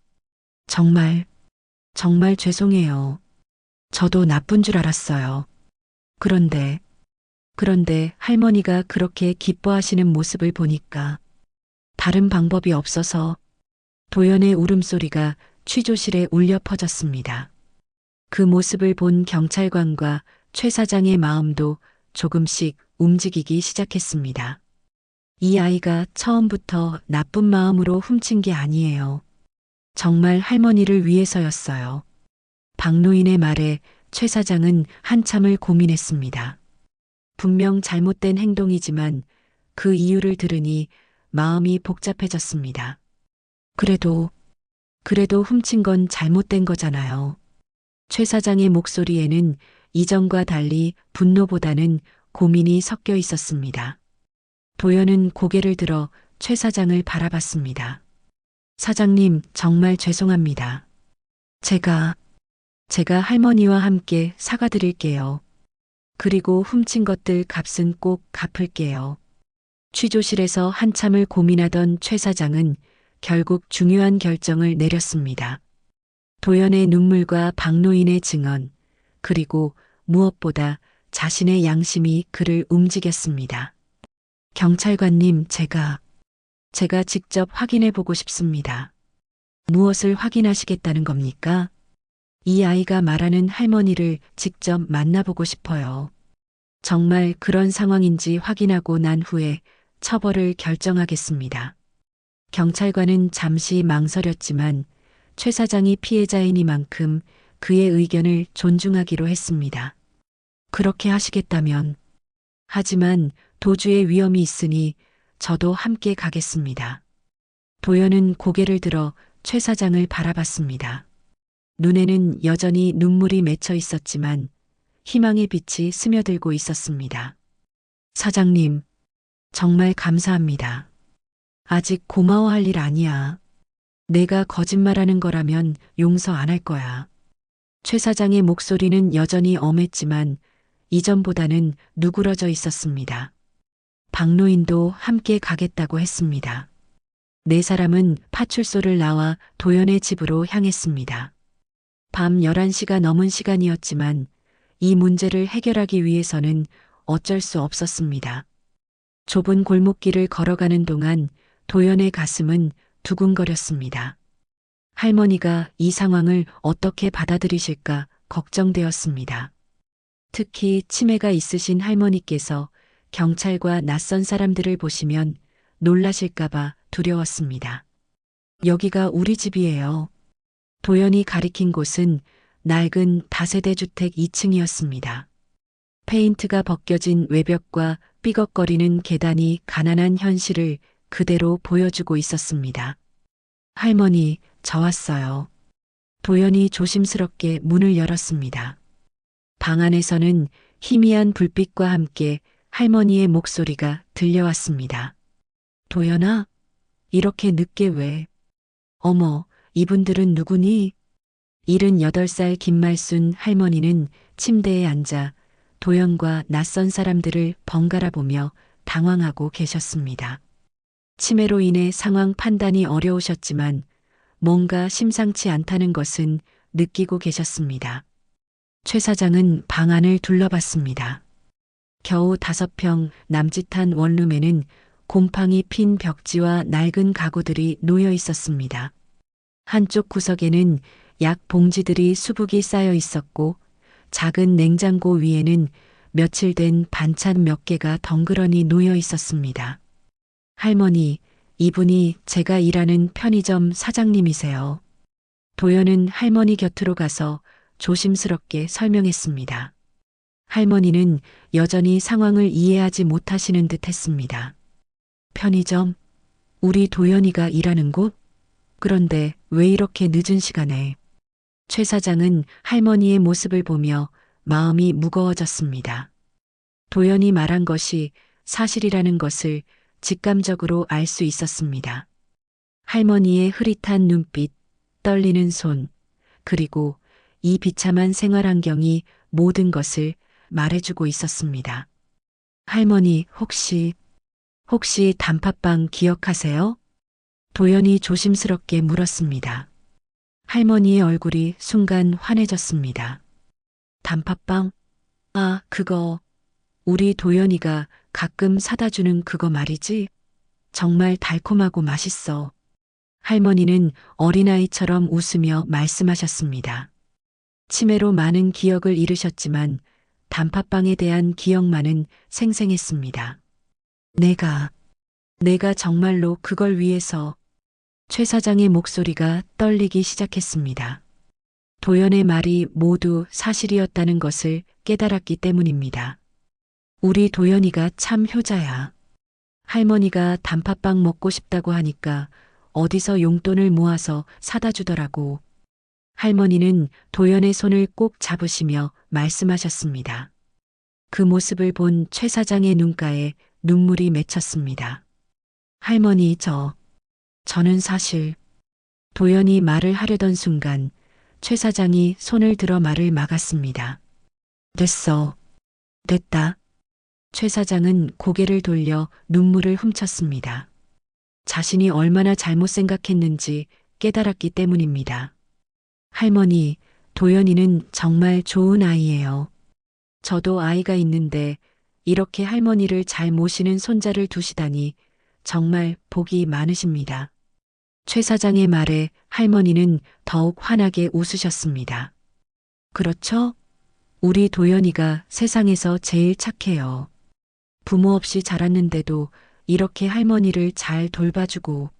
정말 죄송해요. 저도 나쁜 줄 알았어요. 그런데 할머니가 그렇게 기뻐하시는 모습을 보니까 다른 방법이 없어서 도연의 울음소리가 취조실에 울려 퍼졌습니다. 그 모습을 본 경찰관과 최 사장의 마음도 조금씩 움직이기 시작했습니다. 이 아이가 처음부터 나쁜 마음으로 훔친 게 아니에요. 정말 할머니를 위해서였어요. 박노인의 말에 최 사장은 한참을 고민했습니다. 분명 잘못된 행동이지만 그 이유를 들으니 마음이 복잡해졌습니다. 그래도 훔친 건 잘못된 거잖아요. 최 사장의 목소리에는 이전과 달리 분노보다는 고민이 섞여 있었습니다. 도연은 고개를 들어 최 사장을 바라봤습니다. 사장님, 정말 죄송합니다. 제가 할머니와 함께 사과드릴게요. 그리고 훔친 것들 값은 꼭 갚을게요. 취조실에서 한참을 고민하던 최 사장은 결국 중요한 결정을 내렸습니다. 도연의 눈물과 박노인의 증언, 그리고 무엇보다 자신의 양심이 그를 움직였습니다. 경찰관님, 제가 직접 확인해 보고 싶습니다. 무엇을 확인하시겠다는 겁니까? 이 아이가 말하는 할머니를 직접 만나보고 싶어요. 정말 그런 상황인지 확인하고 난 후에 처벌을 결정하겠습니다. 경찰관은 잠시 망설였지만 최 사장이 피해자이니만큼 그의 의견을 존중하기로 했습니다. 그렇게 하시겠다면, 하지만 도주의 위험이 있으니 저도 함께 가겠습니다. 도연은 고개를 들어 최 사장을 바라봤습니다. 눈에는 여전히 눈물이 맺혀 있었지만 희망의 빛이 스며들고 있었습니다. 사장님, 정말 감사합니다. 아직 고마워할 일 아니야. 내가 거짓말하는 거라면 용서 안 할 거야. 최 사장의 목소리는 여전히 엄했지만 이전보다는 누그러져 있었습니다. 박노인도 함께 가겠다고 했습니다. 네 사람은 파출소를 나와 도연의 집으로 향했습니다. 밤 11시가 넘은 시간이었지만 이 문제를 해결하기 위해서는 어쩔 수 없었습니다. 좁은 골목길을 걸어가는 동안 도연의 가슴은 두근거렸습니다. 할머니가 이 상황을 어떻게 받아들이실까 걱정되었습니다. 특히 치매가 있으신 할머니께서 경찰과 낯선 사람들을 보시면 놀라실까봐 두려웠습니다. 여기가 우리 집이에요. 도연이 가리킨 곳은 낡은 다세대 주택 2층이었습니다. 페인트가 벗겨진 외벽과 삐걱거리는 계단이 가난한 현실을 그대로 보여주고 있었습니다. 할머니, 저 왔어요. 도연이 조심스럽게 문을 열었습니다. 방 안에서는 희미한 불빛과 함께 할머니의 목소리가 들려왔습니다. 도연아, 이렇게 늦게 왜? 어머, 이분들은 누구니? 78살 김말순 할머니는 침대에 앉아 도연과 낯선 사람들을 번갈아 보며 당황하고 계셨습니다. 치매로 인해 상황 판단이 어려우셨지만 뭔가 심상치 않다는 것은 느끼고 계셨습니다. 최 사장은 방 안을 둘러봤습니다. 겨우 5평 남짓한 원룸에는 곰팡이 핀 벽지와 낡은 가구들이 놓여 있었습니다. 한쪽 구석에는 약 봉지들이 수북이 쌓여 있었고 작은 냉장고 위에는 며칠 된 반찬 몇 개가 덩그러니 놓여 있었습니다. 할머니, 이분이 제가 일하는 편의점 사장님이세요. 도연은 할머니 곁으로 가서 조심스럽게 설명했습니다. 할머니는 여전히 상황을 이해하지 못하시는 듯 했습니다. 편의점? 우리 도연이가 일하는 곳? 그런데 왜 이렇게 늦은 시간에? 최 사장은 할머니의 모습을 보며 마음이 무거워졌습니다. 도연이 말한 것이 사실이라는 것을 직감적으로 알 수 있었습니다. 할머니의 흐릿한 눈빛, 떨리는 손, 그리고 이 비참한 생활 환경이 모든 것을 말해주고 있었습니다. 할머니, 혹시 단팥빵 기억하세요? 도연이 조심스럽게 물었습니다. 할머니의 얼굴이 순간 환해졌습니다. 단팥빵? 아, 그거. 우리 도연이가 가끔 사다 주는 그거 말이지? 정말 달콤하고 맛있어. 할머니는 어린아이처럼 웃으며 말씀하셨습니다. 치매로 많은 기억을 잃으셨지만 단팥빵에 대한 기억만은 생생했습니다. 내가 정말로 그걸 위해서. 최 사장의 목소리가 떨리기 시작했습니다. 도연의 말이 모두 사실이었다는 것을 깨달았기 때문입니다. 우리 도연이가 참 효자야. 할머니가 단팥빵 먹고 싶다고 하니까 어디서 용돈을 모아서 사다 주더라고. 할머니는 도연의 손을 꼭 잡으시며 말씀하셨습니다. 그 모습을 본 최 사장의 눈가에 눈물이 맺혔습니다. 할머니, 저는 사실. 도연이 말을 하려던 순간 최 사장이 손을 들어 말을 막았습니다. 됐다. 최 사장은 고개를 돌려 눈물을 훔쳤습니다. 자신이 얼마나 잘못 생각했는지 깨달았기 때문입니다. 할머니, 도연이는 정말 좋은 아이예요. 저도 아이가 있는데 이렇게 할머니를 잘 모시는 손자를 두시다니 정말 복이 많으십니다. 최 사장의 말에 할머니는 더욱 환하게 웃으셨습니다. 그렇죠? 우리 도연이가 세상에서 제일 착해요. 부모 없이 자랐는데도 이렇게 할머니를 잘 돌봐주고.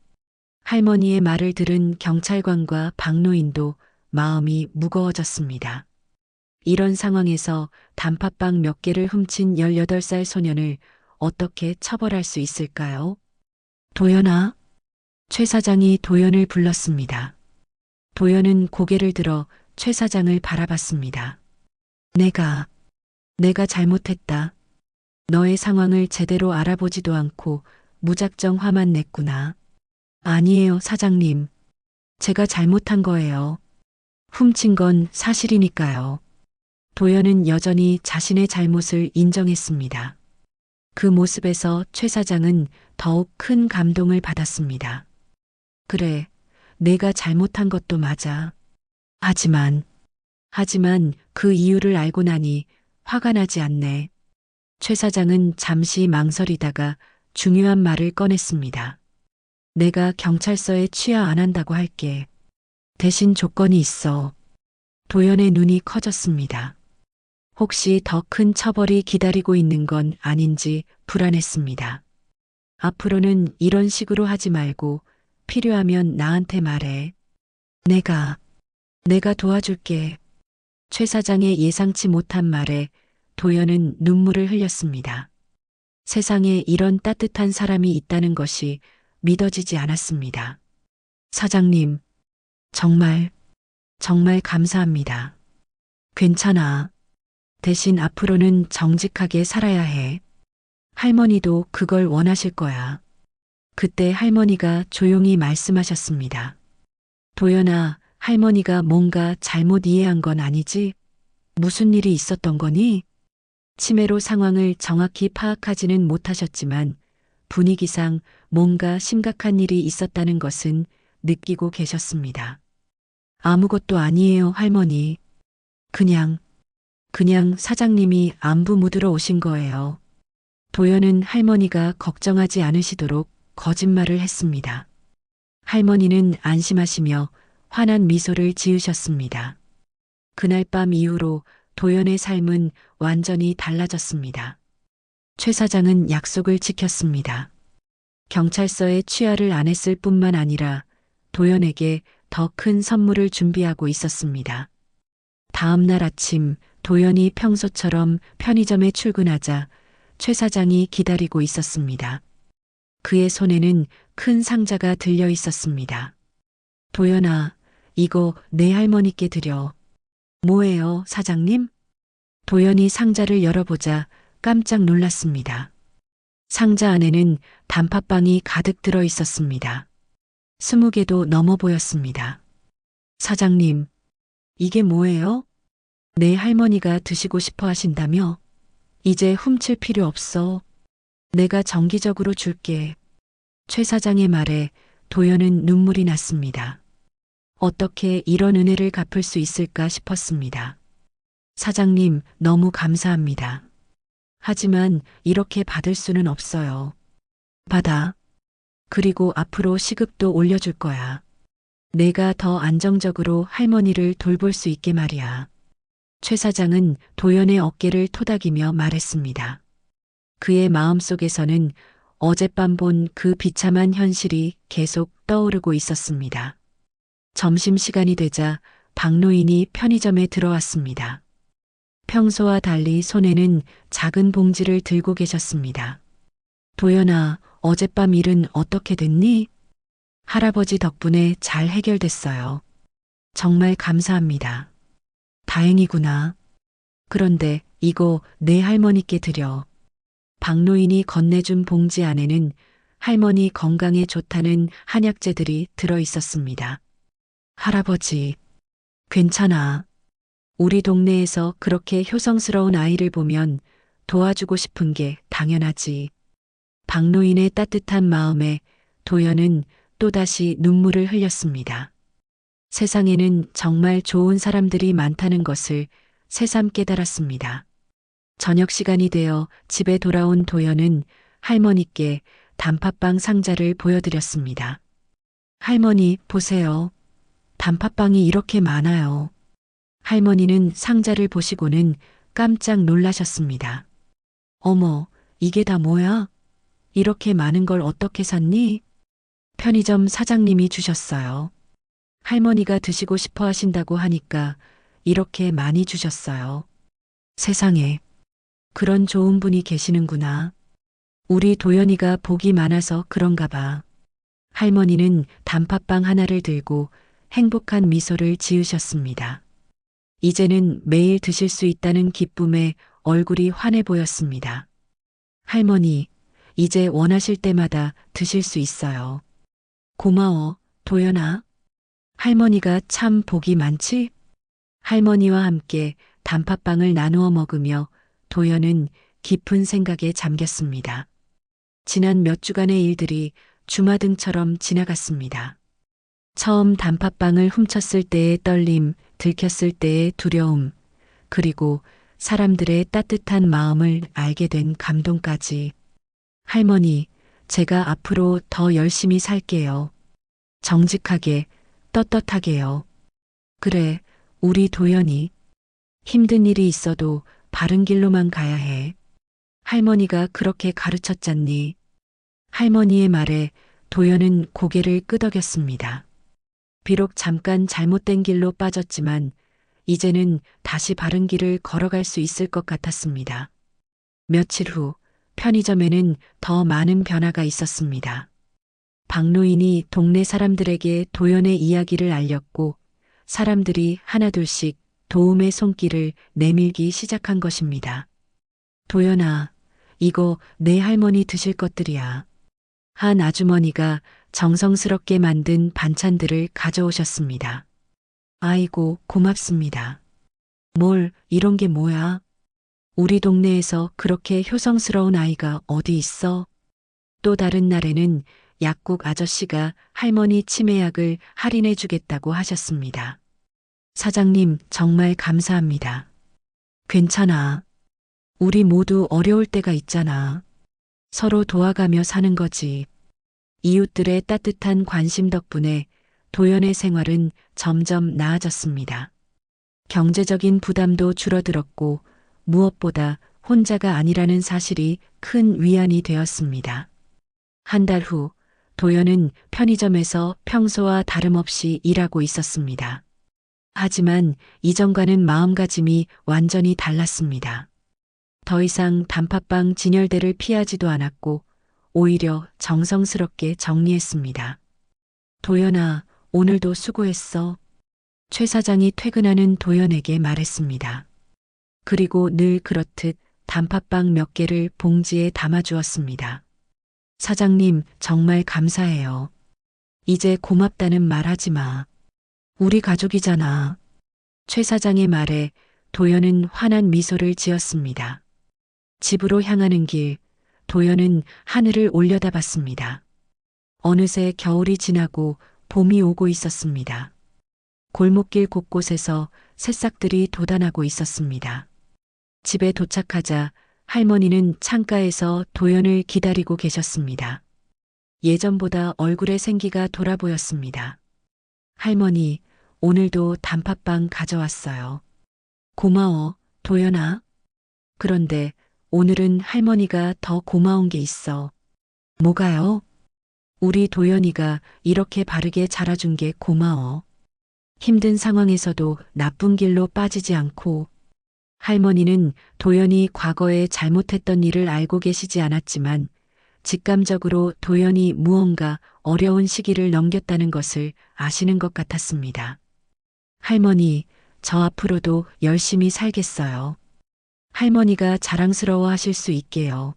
할머니의 말을 들은 경찰관과 박노인도 마음이 무거워졌습니다. 이런 상황에서 단팥빵 몇 개를 훔친 18살 소년을 어떻게 처벌할 수 있을까요? 도연아. 최 사장이 도연을 불렀습니다. 도연은 고개를 들어 최 사장을 바라봤습니다. 내가 잘못했다. 너의 상황을 제대로 알아보지도 않고 무작정 화만 냈구나. 아니에요, 사장님. 제가 잘못한 거예요. 훔친 건 사실이니까요. 도연은 여전히 자신의 잘못을 인정했습니다. 그 모습에서 최 사장은 더욱 큰 감동을 받았습니다. 그래, 내가 잘못한 것도 맞아. 하지만 그 이유를 알고 나니 화가 나지 않네. 최 사장은 잠시 망설이다가 중요한 말을 꺼냈습니다. 내가 경찰서에 취하 안 한다고 할게. 대신 조건이 있어. 도연의 눈이 커졌습니다. 혹시 더 큰 처벌이 기다리고 있는 건 아닌지 불안했습니다. 앞으로는 이런 식으로 하지 말고 필요하면 나한테 말해. 내가 도와줄게. 최 사장의 예상치 못한 말에 도연은 눈물을 흘렸습니다. 세상에 이런 따뜻한 사람이 있다는 것이 믿어지지 않았습니다. 사장님, 정말 감사합니다. 괜찮아. 대신 앞으로는 정직하게 살아야 해. 할머니도 그걸 원하실 거야. 그때 할머니가 조용히 말씀하셨습니다. 도연아, 할머니가 뭔가 잘못 이해한 건 아니지? 무슨 일이 있었던 거니? 치매로 상황을 정확히 파악하지는 못하셨지만 분위기상 뭔가 심각한 일이 있었다는 것은 느끼고 계셨습니다. 아무것도 아니에요, 할머니. 그냥 사장님이 안부 묻으러 오신 거예요. 도연은 할머니가 걱정하지 않으시도록 거짓말을 했습니다. 할머니는 안심하시며 환한 미소를 지으셨습니다. 그날 밤 이후로 도연의 삶은 완전히 달라졌습니다. 최 사장은 약속을 지켰습니다. 경찰서에 취하를 안 했을 뿐만 아니라 도연에게 더 큰 선물을 준비하고 있었습니다. 다음 날 아침 도연이 평소처럼 편의점에 출근하자 최 사장이 기다리고 있었습니다. 그의 손에는 큰 상자가 들려 있었습니다. 도연아, 이거 내 할머니께 드려. 뭐예요, 사장님? 도연이 상자를 열어보자 깜짝 놀랐습니다. 상자 안에는 단팥빵이 가득 들어 있었습니다. 20개도 넘어 보였습니다. 사장님, 이게 뭐예요? 내 할머니가 드시고 싶어 하신다며? 이제 훔칠 필요 없어. 내가 정기적으로 줄게. 최 사장의 말에 도연은 눈물이 났습니다. 어떻게 이런 은혜를 갚을 수 있을까 싶었습니다. 사장님, 너무 감사합니다. 하지만 이렇게 받을 수는 없어요. 받아. 그리고 앞으로 시급도 올려줄 거야. 내가 더 안정적으로 할머니를 돌볼 수 있게 말이야. 최 사장은 도연의 어깨를 토닥이며 말했습니다. 그의 마음속에서는 어젯밤 본 그 비참한 현실이 계속 떠오르고 있었습니다. 점심시간이 되자 박노인이 편의점에 들어왔습니다. 평소와 달리 손에는 작은 봉지를 들고 계셨습니다. 도연아, 어젯밤 일은 어떻게 됐니? 할아버지 덕분에 잘 해결됐어요. 정말 감사합니다. 다행이구나. 그런데 이거 내 할머니께 드려. 박노인이 건네준 봉지 안에는 할머니 건강에 좋다는 한약재들이 들어 있었습니다. 할아버지, 괜찮아. 우리 동네에서 그렇게 효성스러운 아이를 보면 도와주고 싶은 게 당연하지. 박노인의 따뜻한 마음에 도연은 또다시 눈물을 흘렸습니다. 세상에는 정말 좋은 사람들이 많다는 것을 새삼 깨달았습니다. 저녁 시간이 되어 집에 돌아온 도연은 할머니께 단팥빵 상자를 보여드렸습니다. 할머니, 보세요. 단팥빵이 이렇게 많아요. 할머니는 상자를 보시고는 깜짝 놀라셨습니다. 어머, 이게 다 뭐야? 이렇게 많은 걸 어떻게 샀니? 편의점 사장님이 주셨어요. 할머니가 드시고 싶어 하신다고 하니까 이렇게 많이 주셨어요. 세상에, 그런 좋은 분이 계시는구나. 우리 도연이가 복이 많아서 그런가 봐. 할머니는 단팥빵 하나를 들고 행복한 미소를 지으셨습니다. 이제는 매일 드실 수 있다는 기쁨에 얼굴이 환해 보였습니다. 할머니, 이제 원하실 때마다 드실 수 있어요. 고마워, 도연아. 할머니가 참 복이 많지? 할머니와 함께 단팥빵을 나누어 먹으며 도연은 깊은 생각에 잠겼습니다. 지난 몇 주간의 일들이 주마등처럼 지나갔습니다. 처음 단팥빵을 훔쳤을 때의 떨림, 들켰을 때의 두려움, 그리고 사람들의 따뜻한 마음을 알게 된 감동까지. 할머니, 제가 앞으로 더 열심히 살게요. 정직하게, 떳떳하게요. 그래, 우리 도연이. 힘든 일이 있어도 바른 길로만 가야 해. 할머니가 그렇게 가르쳤잖니. 할머니의 말에 도연은 고개를 끄덕였습니다. 비록 잠깐 잘못된 길로 빠졌지만 이제는 다시 바른 길을 걸어갈 수 있을 것 같았습니다. 며칠 후 편의점에는 더 많은 변화가 있었습니다. 박노인이 동네 사람들에게 도연의 이야기를 알렸고 사람들이 하나둘씩 도움의 손길을 내밀기 시작한 것입니다. 도연아, 이거 내 할머니 드실 것들이야. 한 아주머니가 정성스럽게 만든 반찬들을 가져오셨습니다. 아이고, 고맙습니다. 뭘, 이런 게 뭐야? 우리 동네에서 그렇게 효성스러운 아이가 어디 있어? 또 다른 날에는 약국 아저씨가 할머니 치매약을 할인해 주겠다고 하셨습니다. 사장님, 정말 감사합니다. 괜찮아. 우리 모두 어려울 때가 있잖아. 서로 도와가며 사는 거지. 이웃들의 따뜻한 관심 덕분에 도연의 생활은 점점 나아졌습니다. 경제적인 부담도 줄어들었고 무엇보다 혼자가 아니라는 사실이 큰 위안이 되었습니다. 한 달 후 도연은 편의점에서 평소와 다름없이 일하고 있었습니다. 하지만 이전과는 마음가짐이 완전히 달랐습니다. 더 이상 단팥빵 진열대를 피하지도 않았고 오히려 정성스럽게 정리했습니다. 도연아, 오늘도 수고했어. 최 사장이 퇴근하는 도연에게 말했습니다. 그리고 늘 그렇듯 단팥빵 몇 개를 봉지에 담아주었습니다. 사장님, 정말 감사해요. 이제 고맙다는 말 하지 마. 우리 가족이잖아. 최 사장의 말에 도연은 환한 미소를 지었습니다. 집으로 향하는 길, 도연은 하늘을 올려다봤습니다. 어느새 겨울이 지나고 봄이 오고 있었습니다. 골목길 곳곳에서 새싹들이 돋아나고 있었습니다. 집에 도착하자 할머니는 창가에서 도연을 기다리고 계셨습니다. 예전보다 얼굴에 생기가 돌아 보였습니다. 할머니, 오늘도 단팥빵 가져왔어요. 고마워, 도연아. 그런데 오늘은 할머니가 더 고마운 게 있어. 뭐가요? 우리 도연이가 이렇게 바르게 자라준 게 고마워. 힘든 상황에서도 나쁜 길로 빠지지 않고. 할머니는 도연이 과거에 잘못했던 일을 알고 계시지 않았지만 직감적으로 도연이 무언가 어려운 시기를 넘겼다는 것을 아시는 것 같았습니다. 할머니, 저 앞으로도 열심히 살겠어요. 할머니가 자랑스러워 하실 수 있게요.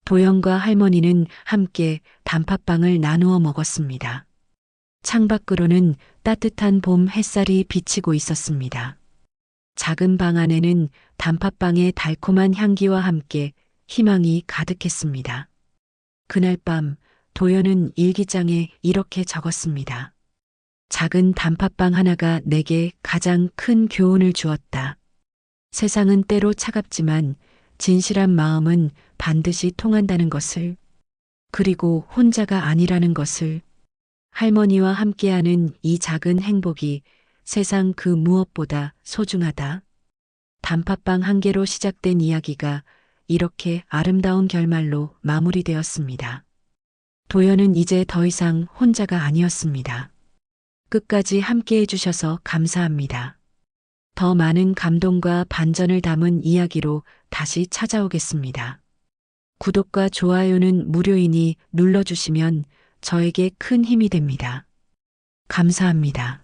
도연과 할머니는 함께 단팥빵을 나누어 먹었습니다. 창밖으로는 따뜻한 봄 햇살이 비치고 있었습니다. 작은 방 안에는 단팥빵의 달콤한 향기와 함께 희망이 가득했습니다. 그날 밤 도연은 일기장에 이렇게 적었습니다. 작은 단팥빵 하나가 내게 가장 큰 교훈을 주었다. 세상은 때로 차갑지만 진실한 마음은 반드시 통한다는 것을, 그리고 혼자가 아니라는 것을. 할머니와 함께하는 이 작은 행복이 세상 그 무엇보다 소중하다. 단팥빵 한 개로 시작된 이야기가 이렇게 아름다운 결말로 마무리되었습니다. 도연은 이제 더 이상 혼자가 아니었습니다. 끝까지 함께 해주셔서 감사합니다. 더 많은 감동과 반전을 담은 이야기로 다시 찾아오겠습니다. 구독과 좋아요는 무료이니 눌러주시면 저에게 큰 힘이 됩니다. 감사합니다.